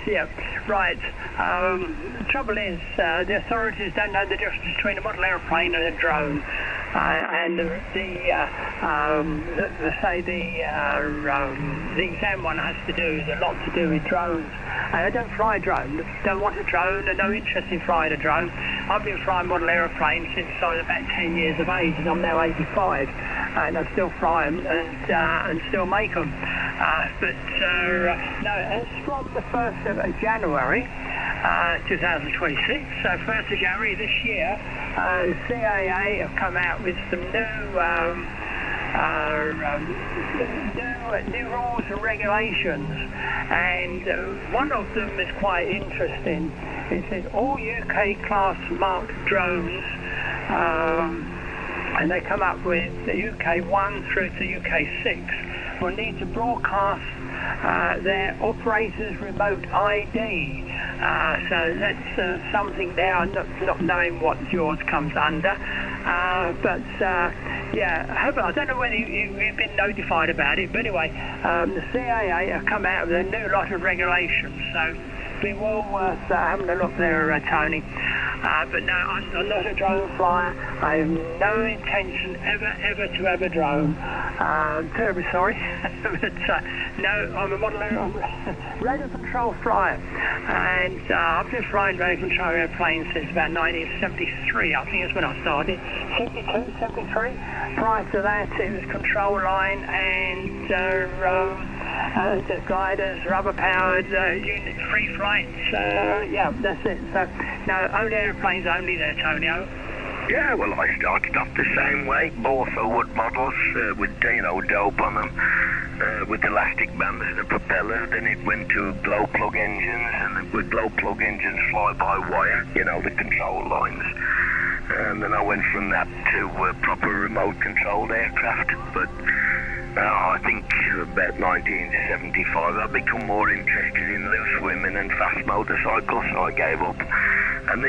yeah, right. The trouble is, the authorities don't know the difference between a model aeroplane and a drone. And the exam one has to do a lot to do with drones. I don't fly drones, don't want a drone, and no interest in flying a drone. I've been flying model aeroplanes since I was about 10 years of age, and I'm now 85, and I still fly them and still make them. No, as from the 1st of January 2026, so 1st of January this year, the CAA have come out with some new rules and regulations, and one of them is quite interesting. It says all UK class marked drones, and they come up with the UK 1 through to UK 6, will need to broadcast their operator's remote ID. So that's something there, not knowing what yours comes under. Yeah, I don't know whether you've been notified about it, but anyway, the CAA have come out with a new lot of regulations, so be well worth having a look there, Tony. But no, I'm not a drone flyer. I have no intention ever to have a drone. I'm terribly sorry. But no, I'm a model radio control flyer. And I've been flying radio control airplanes since about 1973. I think that's when I started. 72, 73. Prior to that, it was control line and the gliders, rubber-powered unit, free flights. Yeah, that's it. So, no, only airplanes only there, Tonio. Yeah, well, I started off the same way, both wood models with, dope on them, with elastic bands and a propeller. Then it went to glow plug engines, and with glow plug engines fly-by-wire, the control lines. And then I went from that to proper remote-controlled aircraft. But I think about 1975, I become more interested in loose women and fast motorcycles, so I gave up. And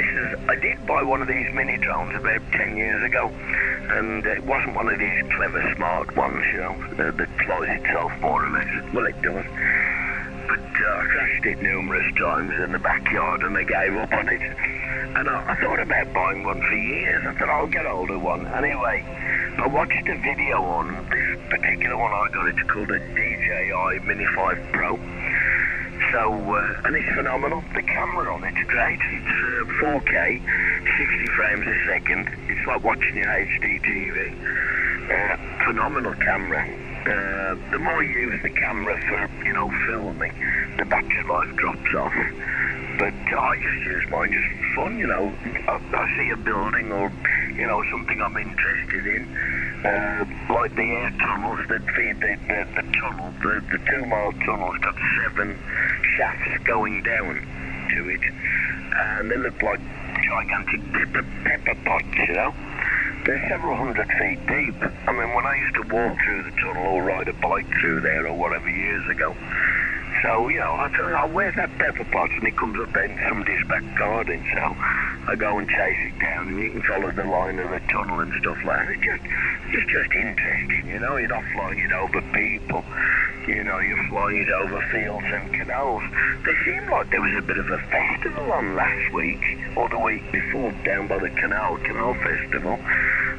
I did buy one of these mini drones about 10 years ago, and it wasn't one of these clever, smart ones, that flies itself more or less. Well, it does. But I crashed it numerous times in the backyard, and I gave up on it. And I thought about buying one for years. I thought I'll get hold of one. Anyway, I watched a video on this particular one I got. It's called a DJI Mini 5 Pro. So, and it's phenomenal. The camera on it's great. It's 4K, 60 frames a second. It's like watching your HD TV. Phenomenal camera. The more you use the camera for, filming, the battery life drops off. But I just use mine just for fun, I see a building or, something I'm interested in. Like the air tunnels that feed the tunnel, the 2-mile tunnel's got 7 shafts going down to it. And they look like gigantic pepper pots, They're several hundred feet deep. I mean, when I used to walk through the tunnel or ride a bike through there or whatever years ago, so, I thought, where's that pepper pot? And it comes up in somebody's back garden, so I go and chase it down, and you can follow the line of the tunnel and stuff like that. It's just interesting, you're not flying it over people, you're flying it over fields and canals. They seemed like there was a bit of a festival on last week, or the week before, down by the canal festival,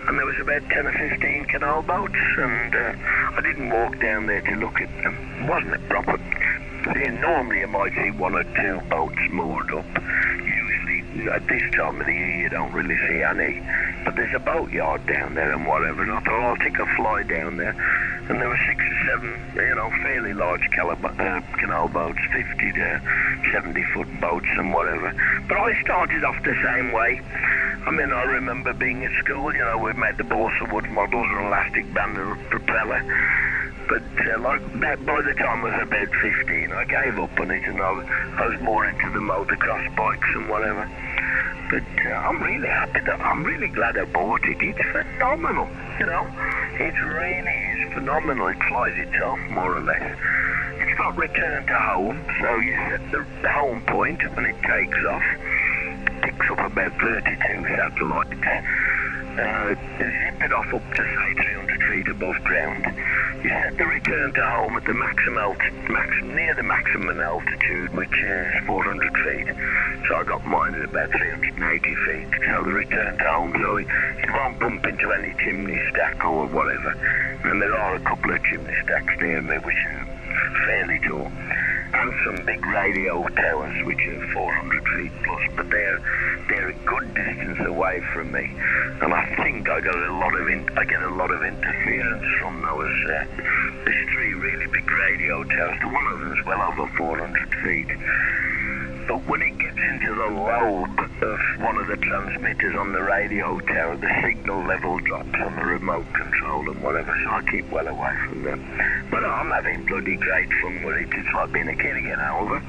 and there was about 10 or 15 canal boats, and I didn't walk down there to look at them. It wasn't a proper... Normally you might see 1 or 2 boats moored up. Usually at this time of the year you don't really see any. But there's a boatyard down there and whatever, and I thought I'll take a fly down there. And there were 6 or 7, fairly large canal boats, 50 to 70-foot boats and whatever. But I started off the same way. I mean, I remember being at school, we made the balsa wood models and elastic band and propeller. But by the time I was about 15, I gave up on it, and I was more into the motocross bikes and whatever. But I'm really happy I'm really glad I bought it. It's phenomenal, It really is phenomenal. It flies itself, more or less. It's got return to home, so you set the home point when it takes off. It picks up about 32 satellites. zip it off up to say 300 feet above ground. You set the return to home at the near the maximum altitude, which is 400 feet. So I got mine at about 380 feet. So the return to home, so it won't bump into any chimney stack or whatever. And there are a couple of chimney stacks near me, which are fairly tall. And some big radio towers, which are 400 feet plus, but they're a good distance away from me. And I think I get a lot of interference from those. There's 3 really big radio towers. One of them's well over 400 feet. But when it gets into the lobe of one of the transmitters on the radio tower, the signal level drops on the remote control and whatever, so I keep well away from them. But I'm having bloody great fun with it. It's like being a kid again, over.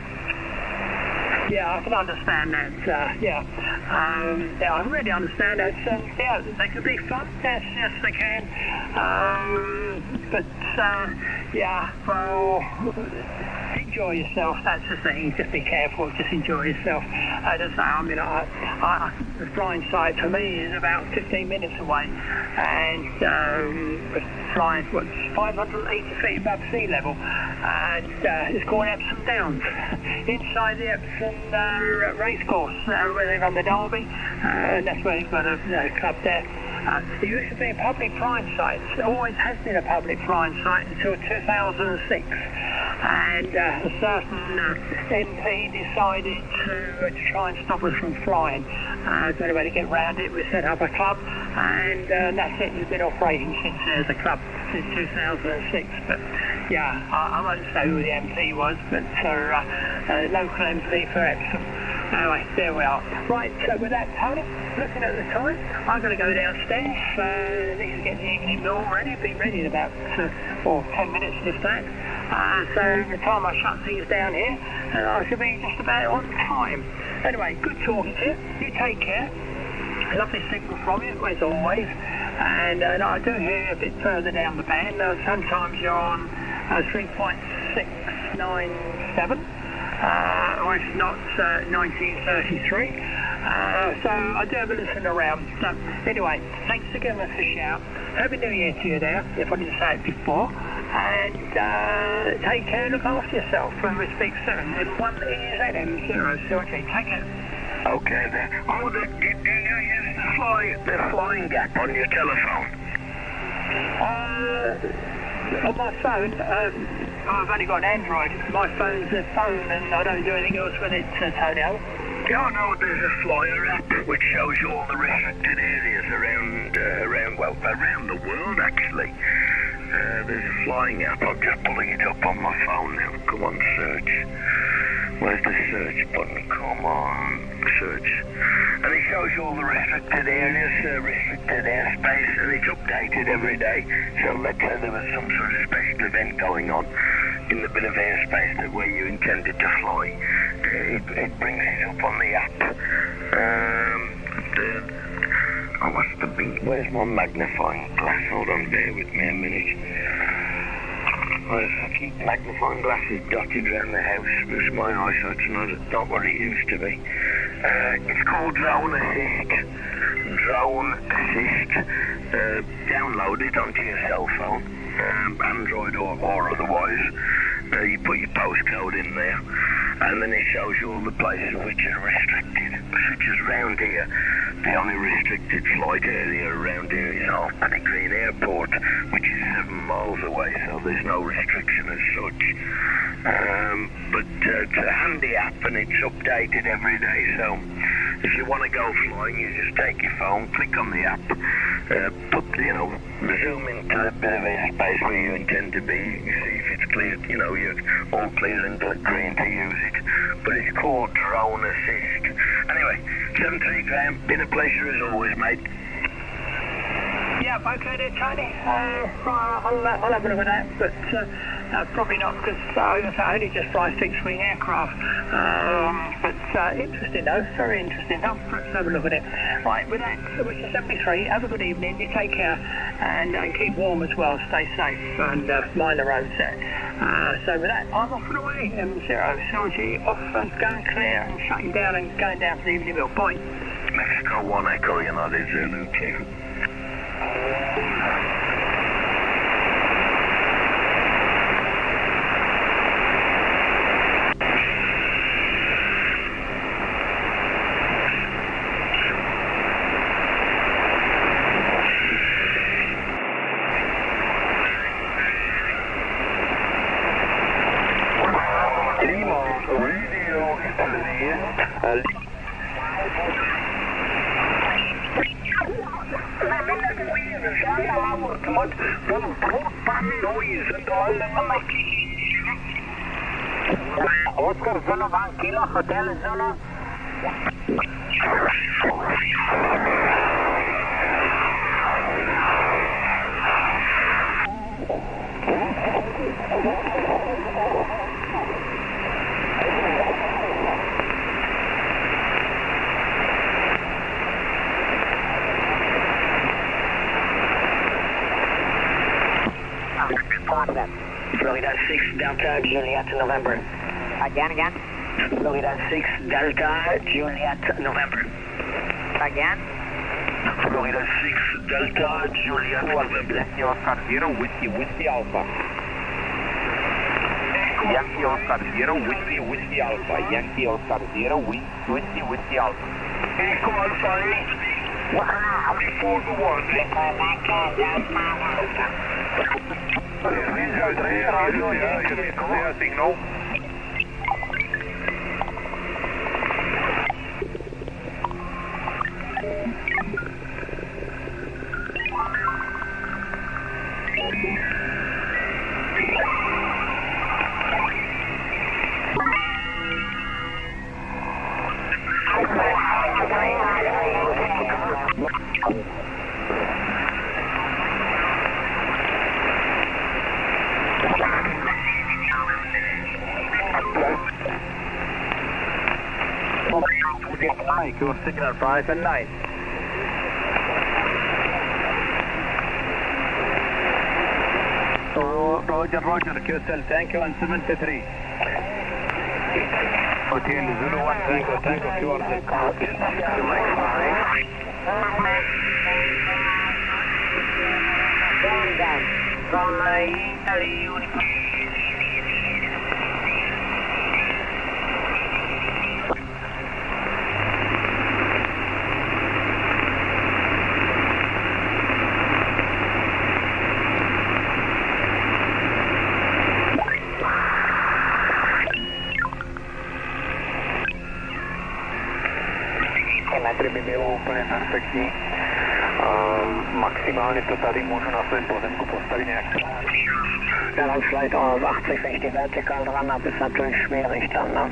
Yeah, I can understand that. Yeah, I really understand that. Yeah, they can be fun. Yes, they can. But yeah, well, enjoy yourself. That's the thing. Just be careful. Just enjoy yourself. As I say, I mean, the flying site for me is about 15 minutes away, and flying 580 feet above sea level, and it's going ups and downs inside the Epsom race course where they run the Derby, and that's where they've got a club there. It used to be a public flying site. It always has been a public flying site until 2006, and a certain MP decided to try and stop us from flying. The only way to get around it was set up a club, and that's it. It's been operating since there's a club since 2006. But yeah, I won't say who the MP was, but local MP for Epsom. Anyway, there we are. Right, so with that, Tony, looking at the time, I'm going to go downstairs. Need to get the evening meal ready. Be ready in about 10 minutes, if that. So the time I shut things down here, I should be just about on time. Anyway, good talking to you. You take care. Lovely signal from you, as always. And I do hear you a bit further down the band. Sometimes you're on 3.697. Or if not 1933. So I do have a listen around. So anyway, thanks for giving us a shout. Happy New Year to you there, if I didn't say it before. And take care, look after yourself, and we'll speak soon. One is AM0. Take care. Okay then. Oh, do you use the flying gap on your telephone? On my phone, I've only got an Android. My phone's a phone, and I don't do anything else with it, Tonio. Yeah, I know there's a flyer app which shows you all the restricted areas around the world, actually. There's a flying app. I'm just pulling it up on my phone now. Come on, search. Where's the search button? Come on, search. And it shows you all the restricted areas, restricted airspace, and it's updated every day. So let's say there was some sort of special event going on in the bit of airspace that where you intended to fly. It brings it up on the app. Where's my magnifying glass? Hold on, bear with me a minute. I keep magnifying glasses dotted around the house because my eyesight's not what it used to be. It's called Drone Assist. Drone Assist. Download it onto your cell phone, Android or otherwise. You put your postcode in there, and then it shows you all the places which are restricted, such as round here. The only restricted flight area around here is off Paddy Green Airport, which is 7 miles away, so there's no restriction as such. But it's a handy app, and it's updated every day, so if you want to go flying, you just take your phone, click on the app, zoom into the bit of airspace where you intend to be. You can see if it's clear, you're all clear and green to use it. But it's called Drone Assist. Anyway, 73 Graham, been a pleasure as always, mate. Yeah, okay there, Tony. I'll have a look at that, but probably not, because I only just fly fixed-wing aircraft. But interesting though, very interesting. I'll perhaps have a look at it. Right, with that, which is 73, have a good evening, you take care, and keep warm as well, stay safe, and mind the roads there. So with that, I'm off and away, M0, Solgy, off and going clear, and shutting down and going down for the evening meal. Bye. Mexico 1 Echo, United Zulu 2. Oscar Zulu 1 Kilo Hotel Zulu. Florida 6 Delta Juliet November. Again? Florida 6 Delta Juliet November. Again? Florida 6 Delta Juliet November. Yankee Oscar 0 Whiskey Alpha. Yankee Oscar 0 Whiskey Alpha. Yankee Oscar 0 Whiskey Alpha. Echo Alpha 8. Wow. Before the 1. Clear signal. Your signal 5 and 9. Roger, QSL, thank you, and 73. Hotel Zulu 1 Tango towards the Úplne perfektní. Maximálně to tady můžu na svém pozemku postavit nějak. Landflight auf 80-60 vertikal dran, ab ist natürlich schwierig dann, ne?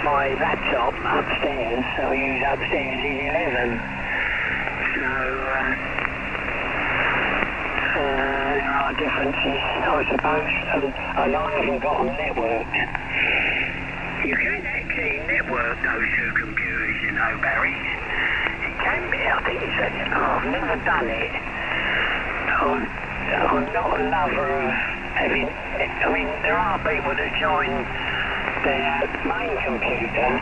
My laptop upstairs, so I use upstairs E11. So, there are differences, I suppose. I haven't got them networked. You can actually network those two computers, you know, Barry. It can be, I think it's I've never done it. I'm not a lover of having, I mean, there are people that join their main computer,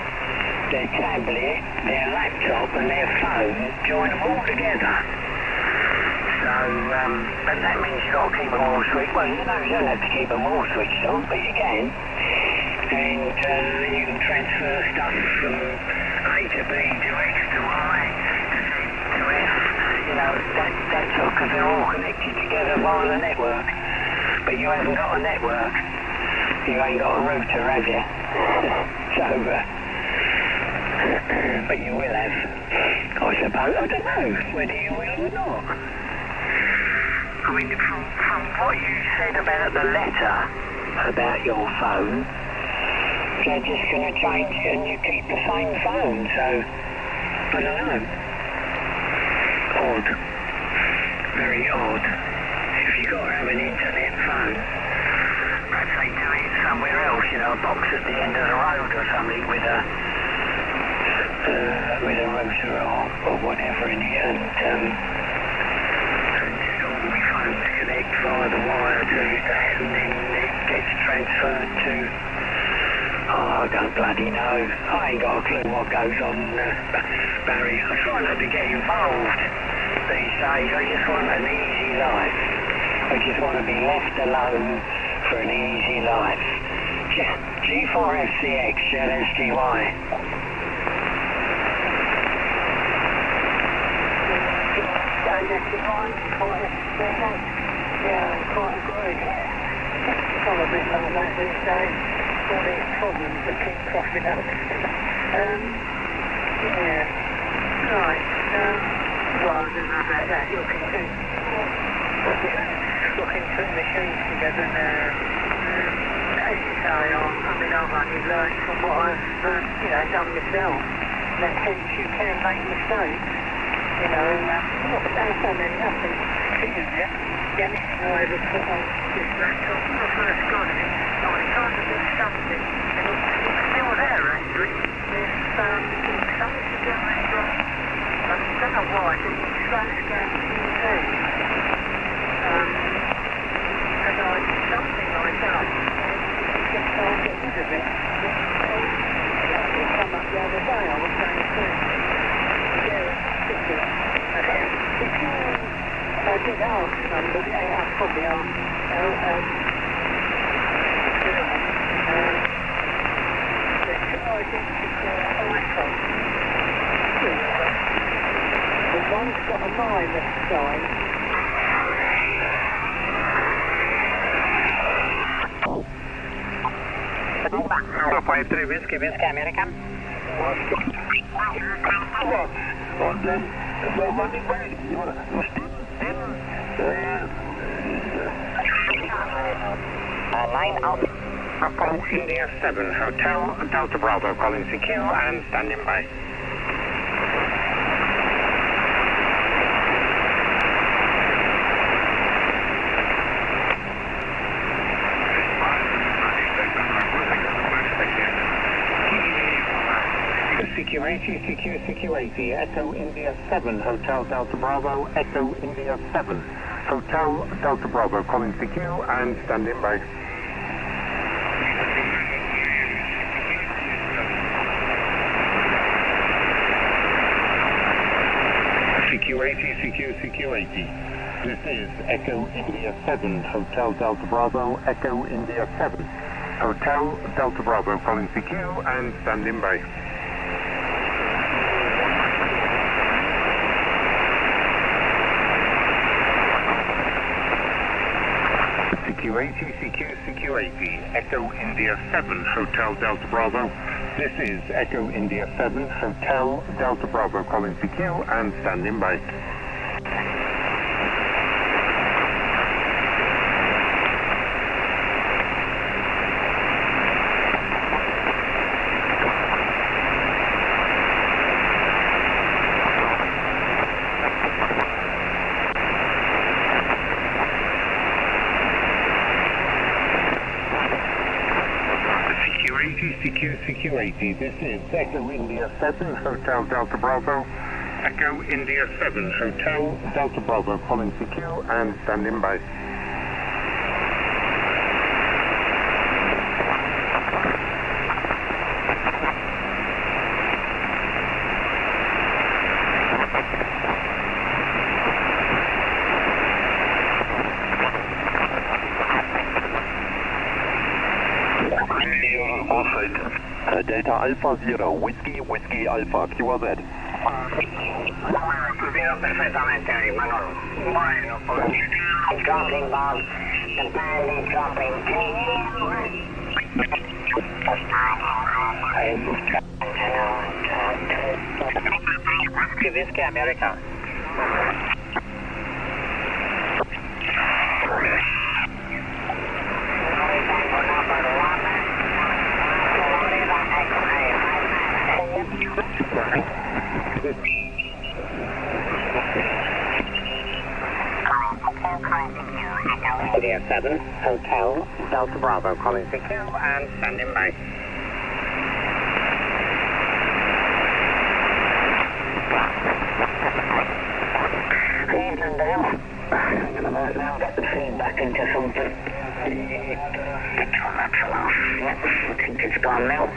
their tablet, their laptop and their phone, join them all together. So, but that means you've got to keep them all switched. Well, you know, you don't have to keep them all switched on, but you can. And you can transfer stuff from A to B to X to Y to Z to F. You know, that's all because they're all connected together via the network. But you haven't got a network. You ain't got a router, have you? So, but you will have, I suppose. I don't know whether you will or not. I mean, from what you said about the letter, about your phone, they're just going to change it and you keep the same phone, so, I don't know. Odd. Very odd. If you've got to have an internet phone, perhaps they do it somewhere else, you know, a box at the end of the road or something with a router or whatever in it, and all my phones connect via the wire to the station, then it gets transferred to... Oh, I don't bloody know. I ain't got a clue what goes on, Barry. I try not to get involved these days. I just want an easy life. I just want to be left alone for an easy life. G4FCX, ZSGY. Yeah, quite agree. I'm a bit like that these days. All these problems that keep cropping up. Yeah. Right. Well, I don't know about that. Looking through machines together now. As you say, I've only learned from what I've, done myself. That hence you can make mistakes. I've done nothing serious. The only thing I ever put on this laptop when I first got it, I was trying to do something, and it's still there actually. There's something to do with I don't know why, but it's slash scan QT. And something I done, just can't get rid of it. It came up the other day, I was going through. I did ask somebody, I probably asked, the charging iPhone. The one's got a minus sign. Alpha 53 Whiskey American. Line out. Upon India 7 Hotel Delta Bravo calling CQ and standing by. CQ80, Echo India 7, Hotel Delta Bravo, Echo India 7, Hotel Delta Bravo, calling CQ and standing by. CQ80, this is Echo India 7, Hotel Delta Bravo, Echo India 7, Hotel Delta Bravo, calling CQ and standing by. CQ80, Echo India 7, Hotel Delta Bravo. This is Echo India 7, Hotel Delta Bravo, calling CQ and standing by. CQ80, this is Echo India 7, Hotel Delta Bravo, Echo India 7, Hotel Delta Bravo, calling CQ and standing by. Delta Alpha 0, Whiskey Alpha, QZ. Perfectamente, Manolo. Bueno, pues dropping Bob, the band is dropping. Whiskey America. India 7, Hotel Delta Bravo, calling CQ and standing by. I've now got the feedback into something. That's off. Yep, I think it's gone now.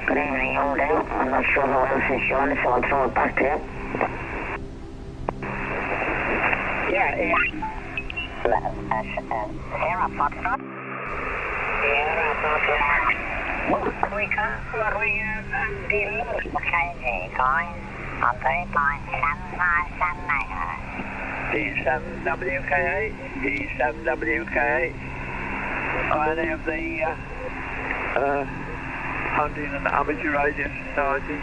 Good evening, all down. I'm not sure who else is joining, so I'll throw it back to you. Yeah. Sierra Foxtrot. Sierra Foxtrot. We can't what we deal with. KG, going on 3.757 megahertz. D7WK8, D7WK8. Are any of the hunting and amateur radio society?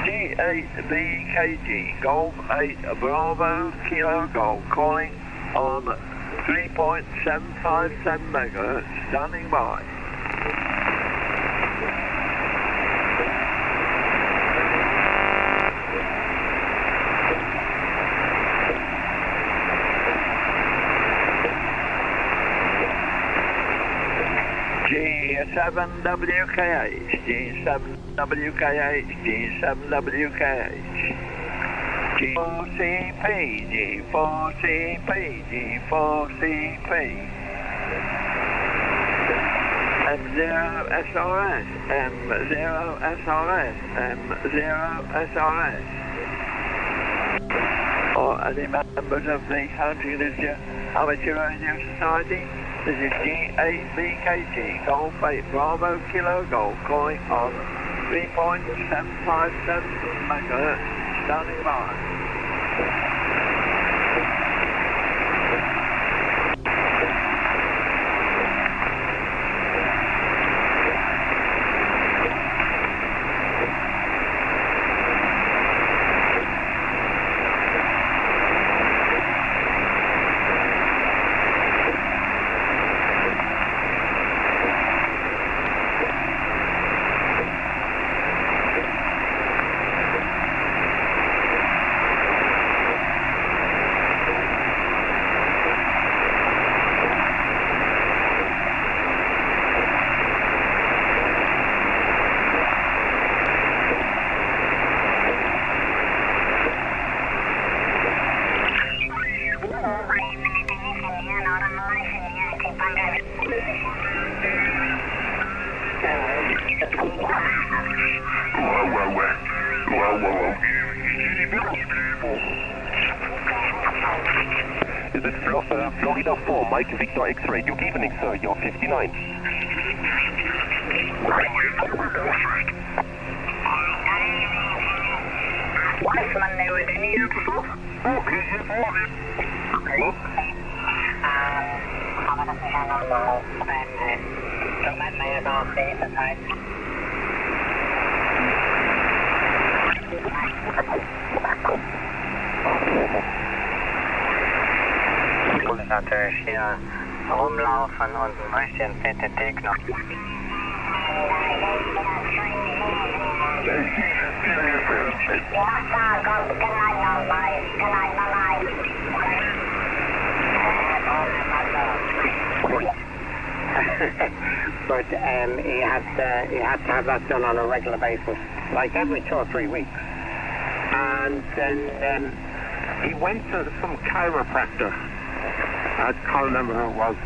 G8BKG, Golf 8 Bravo Kilo Golf, calling on 3.757 megahertz, standing by. G7WKH, G7WKH, G7WKH, G4CP, G4CP, G4CP, M0SRS, M0SRS, M0SRS. Or any members of the Huntingdonshire Amateur Radio Society? This is G8BKG, Golf 8 Bravo Kilo Golf, calling on 3.757 megahertz, standing by. This is Florida 4, Mike Victor X-ray. Good evening, sir. You're 59. Wiseman there with any before? Okay, I'm going to say hello and don't let me at all see the time. Natürlich hier rumlaufen und ein bisschen PTT knochen. But he had to have that done on a regular basis, like every 2 or 3 weeks. And then he went to some chiropractor. I can't remember who it was.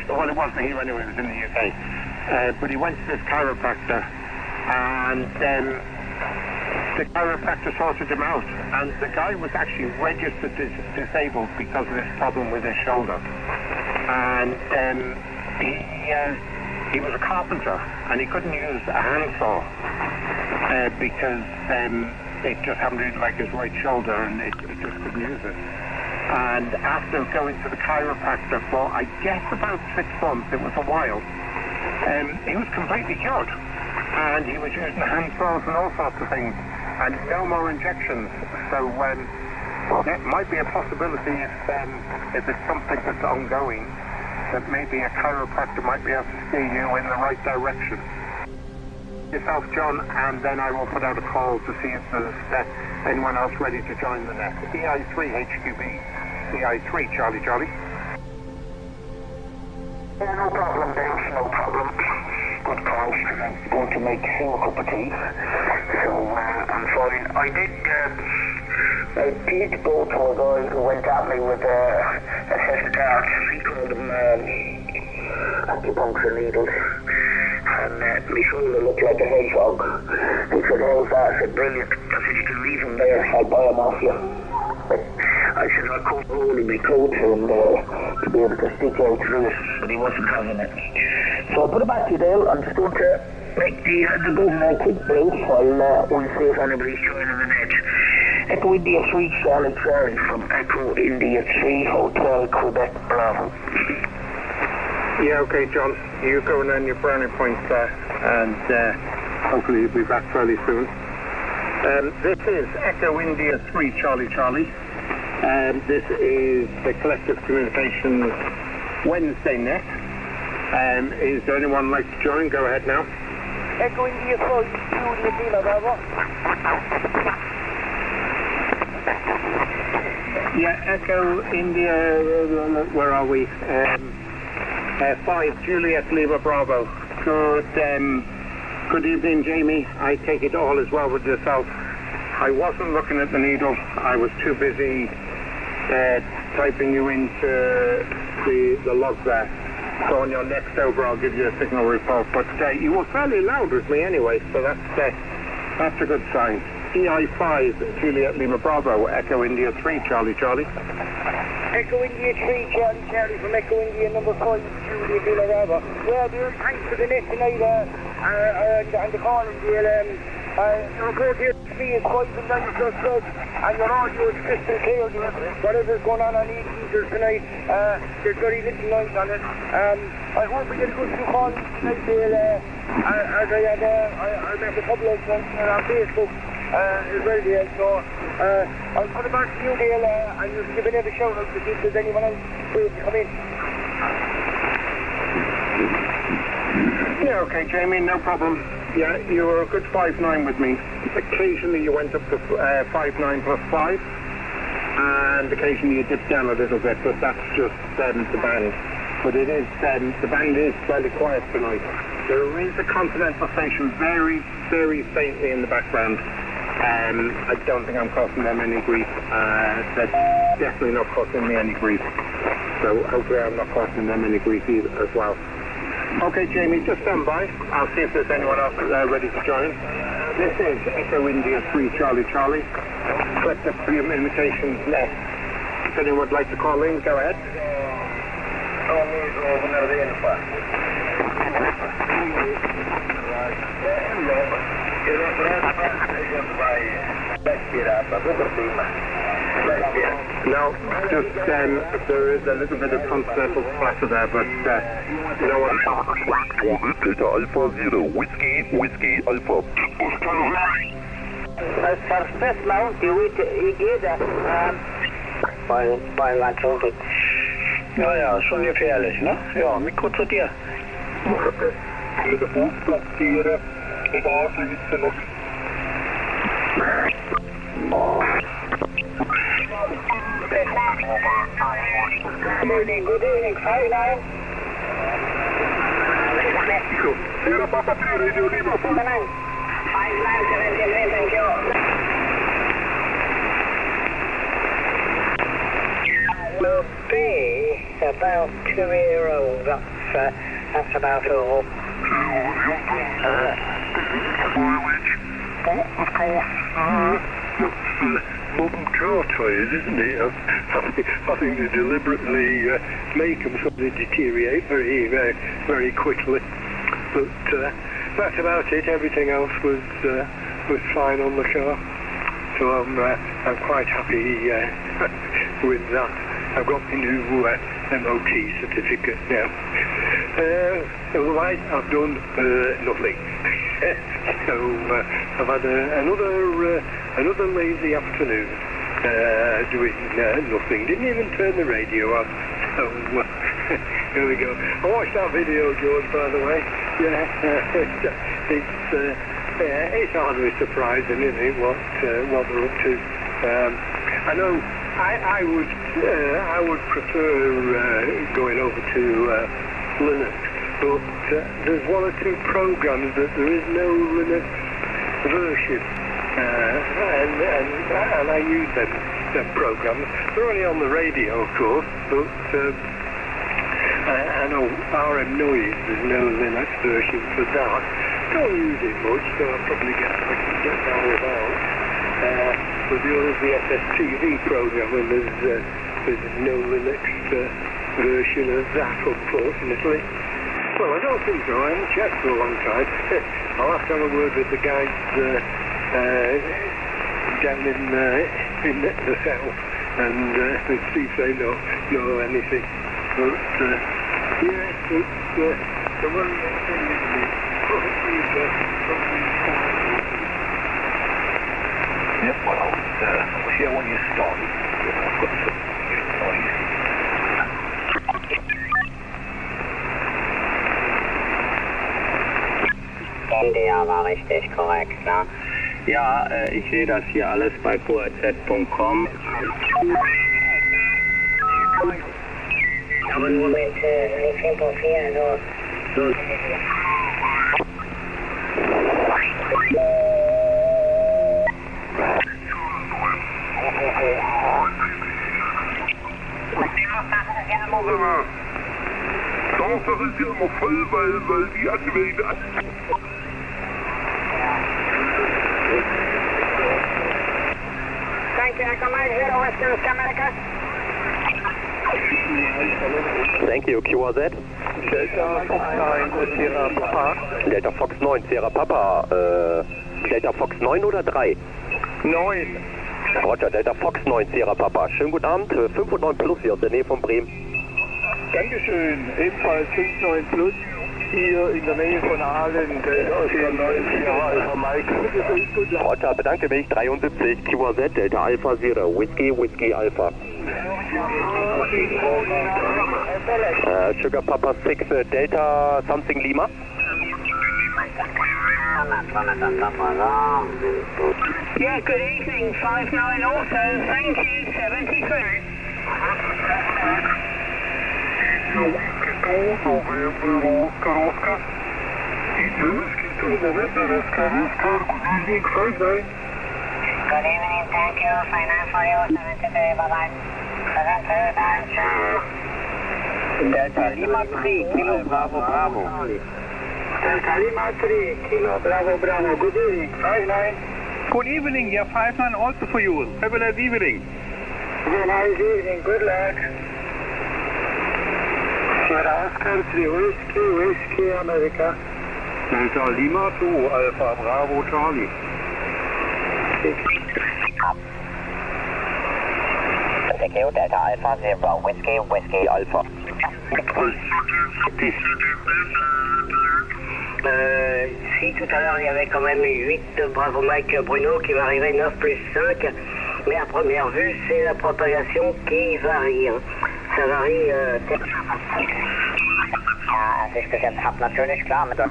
Well, it wasn't here anyway, it was in the UK. But he went to this chiropractor, and the chiropractor sorted him out. And the guy was actually registered disabled because of this problem with his shoulder. And he was a carpenter, and he couldn't use a handsaw because it just happened to be like his right shoulder, and it just couldn't use it. And after going to the chiropractor for, I guess, about 6 months, it was a while, he was completely cured. And he was using hand saws and all sorts of things, and no more injections. So that might be a possibility if it's something that's ongoing, that maybe a chiropractor might be able to steer you in the right direction. Yourself, John, and then I will put out a call to see if there's anyone else ready to join the net. EI3HQB, EI3 Charlie Charlie. Yeah, no problem, Dave, no problem. Good call. I'm going to make him a cup of tea. So I'm fine. I did These both were guys who went at me with a set of darts. He called them acupuncture needles. And my shoulder looked like a hedgehog. He said, how's that? I said, brilliant. I said, you can leave them there. I'll buy them off you. I said, I'll cut a hole in my coat and to be able to stick out through it. But he wasn't having it. So I'll put it back to you, Dale. I'm just going to make the button a quick break while we'll see if anybody's joining the net. Echo India 3 Charlie Charlie from Echo India 3 Hotel Quebec Bravo. Yeah, okay, John. You go and earn your brownie points there, and hopefully you'll be back fairly soon. This is Echo India 3 Charlie Charlie. This is the Collective Communications Wednesday net. Is there anyone like to join? Go ahead now. Echo India 3 Julia Dina Bravo. Yeah, Echo India, where are we? 5 Juliet Lima Bravo. Good evening, Jamie. I take it all is well with yourself. I wasn't looking at the needle. I was too busy typing you into the log there. So on your next over, I'll give you a signal report. But you were fairly loud with me anyway, so that's a good sign. EI5 Juliet Lima Bravo, Echo India 3 Charlie Charlie. Echo India 3 Charlie Charlie from Echo India number 5 Julia Lima Bravo. Well, thanks for the net tonight and the call, Deal. Your report here to me is 5 and 9 just good, and your audio is crystal clear, Deal. Whatever's going on these meters tonight, there's very little noise on it. I hope we get a good few calls tonight, Deal. As I met a couple of them on Facebook. As well, Dale, so I'll put it back to you, Dale, and you can give another shout out to see if there's anyone else who to come in. Yeah, okay, Jamie, no problem. Yeah, you were a good 5-9 with me. Occasionally you went up to 5-9 plus 5, and occasionally you dipped down a little bit, but that's just the band. But it is, the band is fairly quiet tonight. There is a continental station very, very faintly in the background. I don't think I'm causing them any grief. They're definitely not causing me any grief. So hopefully I'm not causing them any grief either as well. Okay, Jamie, just stand by. I'll see if there's anyone else ready to join. This is Echo India 3 Charlie Charlie. Collective Communications Net. If anyone would like to call in, go ahead. No, just there is a little bit of continental splatter there, but you know what? Delta Alpha 0, Whiskey Alpha. First mount, you get that. By like something. Ja, så ungefärligt, ne? Ja, mycket till det. Good evening, 5-9. Era Papa Radio Lima 4. 5-9, 73, thank you. Will be about 2-year-old. That's about all. Of course, modern car tyres, isn't it? I think they deliberately make them so they deteriorate very, very quickly. But that's about it. Everything else was fine on the car, so I'm quite happy with that. I've got my new MOT certificate now. Otherwise, I've done nothing. So I've had another lazy afternoon doing nothing. Didn't even turn the radio on. So here we go. I watched that video, George, by the way. Yeah, it's hardly surprising, isn't it, what they're up to. I know. I would prefer going over to Linux, but there's one or two programs that there is no Linux version. and I use them programs. They're only on the radio, of course, but I know RM Noise, there's no Linux version for that. Don't use it much, so I'll probably get that without. But the other is the SSTV program, and there's no Linux version of that, unfortunately. Well, I don't think so. I haven't checked for a long time. I'll have to have a word with the guys down in the south and see if they know anything. But yeah, it's the one thing, isn't it? Yep, well, I was here when you started. I've got some noise. NDR war richtig korrekt, ne? Ja, ich sehe das hier alles bei qrz.com. Aber nur mit 4x4, also... Doch, das ist ja immer voll, weil die Anwälte... Thank you, Echo Mike, Zero West Coast, America. Thank you, QRZ. Delta Fox 9, Sierra Papa. Delta Fox 9, Sierra Papa. Delta Fox 9 oder 3? 9. Roger, Delta Fox 9, Sierra Papa. Schönen guten Abend, 5 und 9 Plus hier aus der Nähe von Bremen. Dankeschön, ebenfalls 5-9 Plus hier in der Nähe von Aalen, Delta 9, Sierra Alpha Mike. Roger, bedanke mich, 73, QRZ, Delta Alpha Sierra, Whiskey Alpha. Sugar Papa 6, Delta something Lima. Yeah, good evening, 59 also, thank you, 73. Good evening, thank you, 59 for you, 73, bye-bye. 73, thank you. Delta Lima 3, Kilo Bravo Bravo. Delta Lima 3, Kilo Bravo Bravo, good evening, 59. Good evening, yeah, 5-9 also for you. Have a nice evening. Have a nice evening, good luck. Sierra Oscar 3, Whiskey, America. Delta Lima 2, Alpha Bravo Charlie. Secure Delta Alpha 0, Whiskey Alpha. Si tout à l'heure il y avait quand même 8 Bravo Mike Bruno qui va arriver 9 plus 5, mais à première vue c'est la propagation qui varie. Ça varie. Ich bis jetzt hab natürlich klar mit der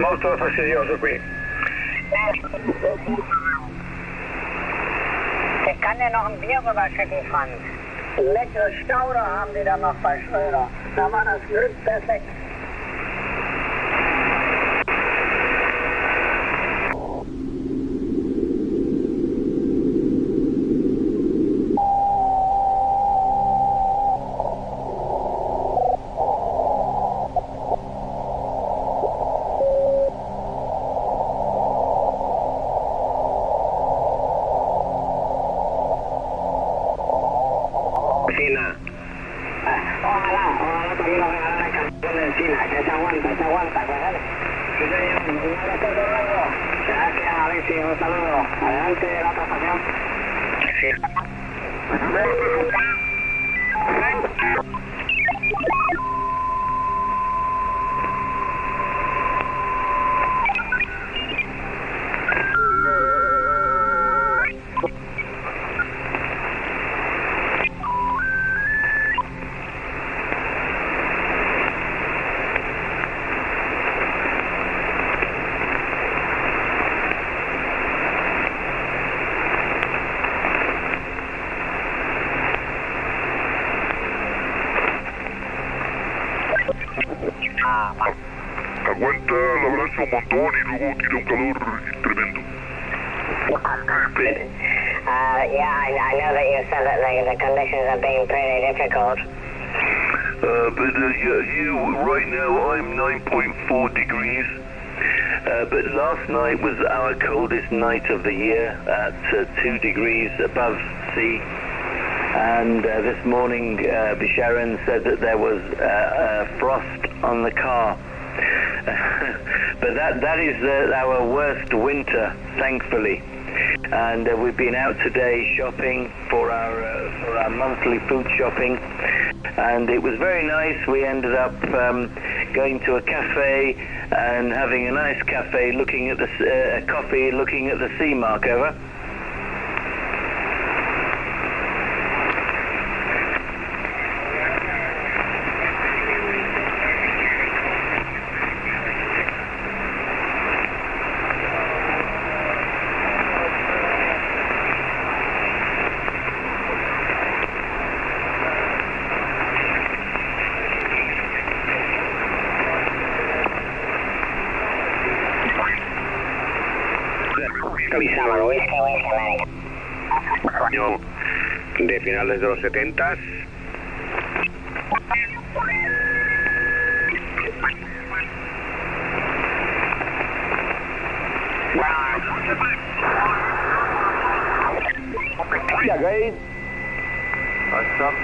Molto fastidioso qui. Ich kann dir noch ein Bier rüberschicken, Franz. Leckere Stauder haben die da noch bei Schröder. Da war das Glück perfekt. hace un montón y luego tira un calor tremendo. Yeah, I know that you said that the conditions are being pretty difficult. But right now I'm 9.4 degrees. But last night was our coldest night of the year at 2 degrees above sea. And this morning, Bisharan said that there was frost on the car. But that is our worst winter, thankfully. And we've been out today shopping for our monthly food shopping, and it was very nice. We ended up going to a cafe and having a nice cafe, looking at the coffee, looking at the sea. Mark, over. De finales de los 70s. Yeah, guys.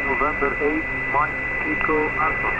November 8, Mike Eco Alpha.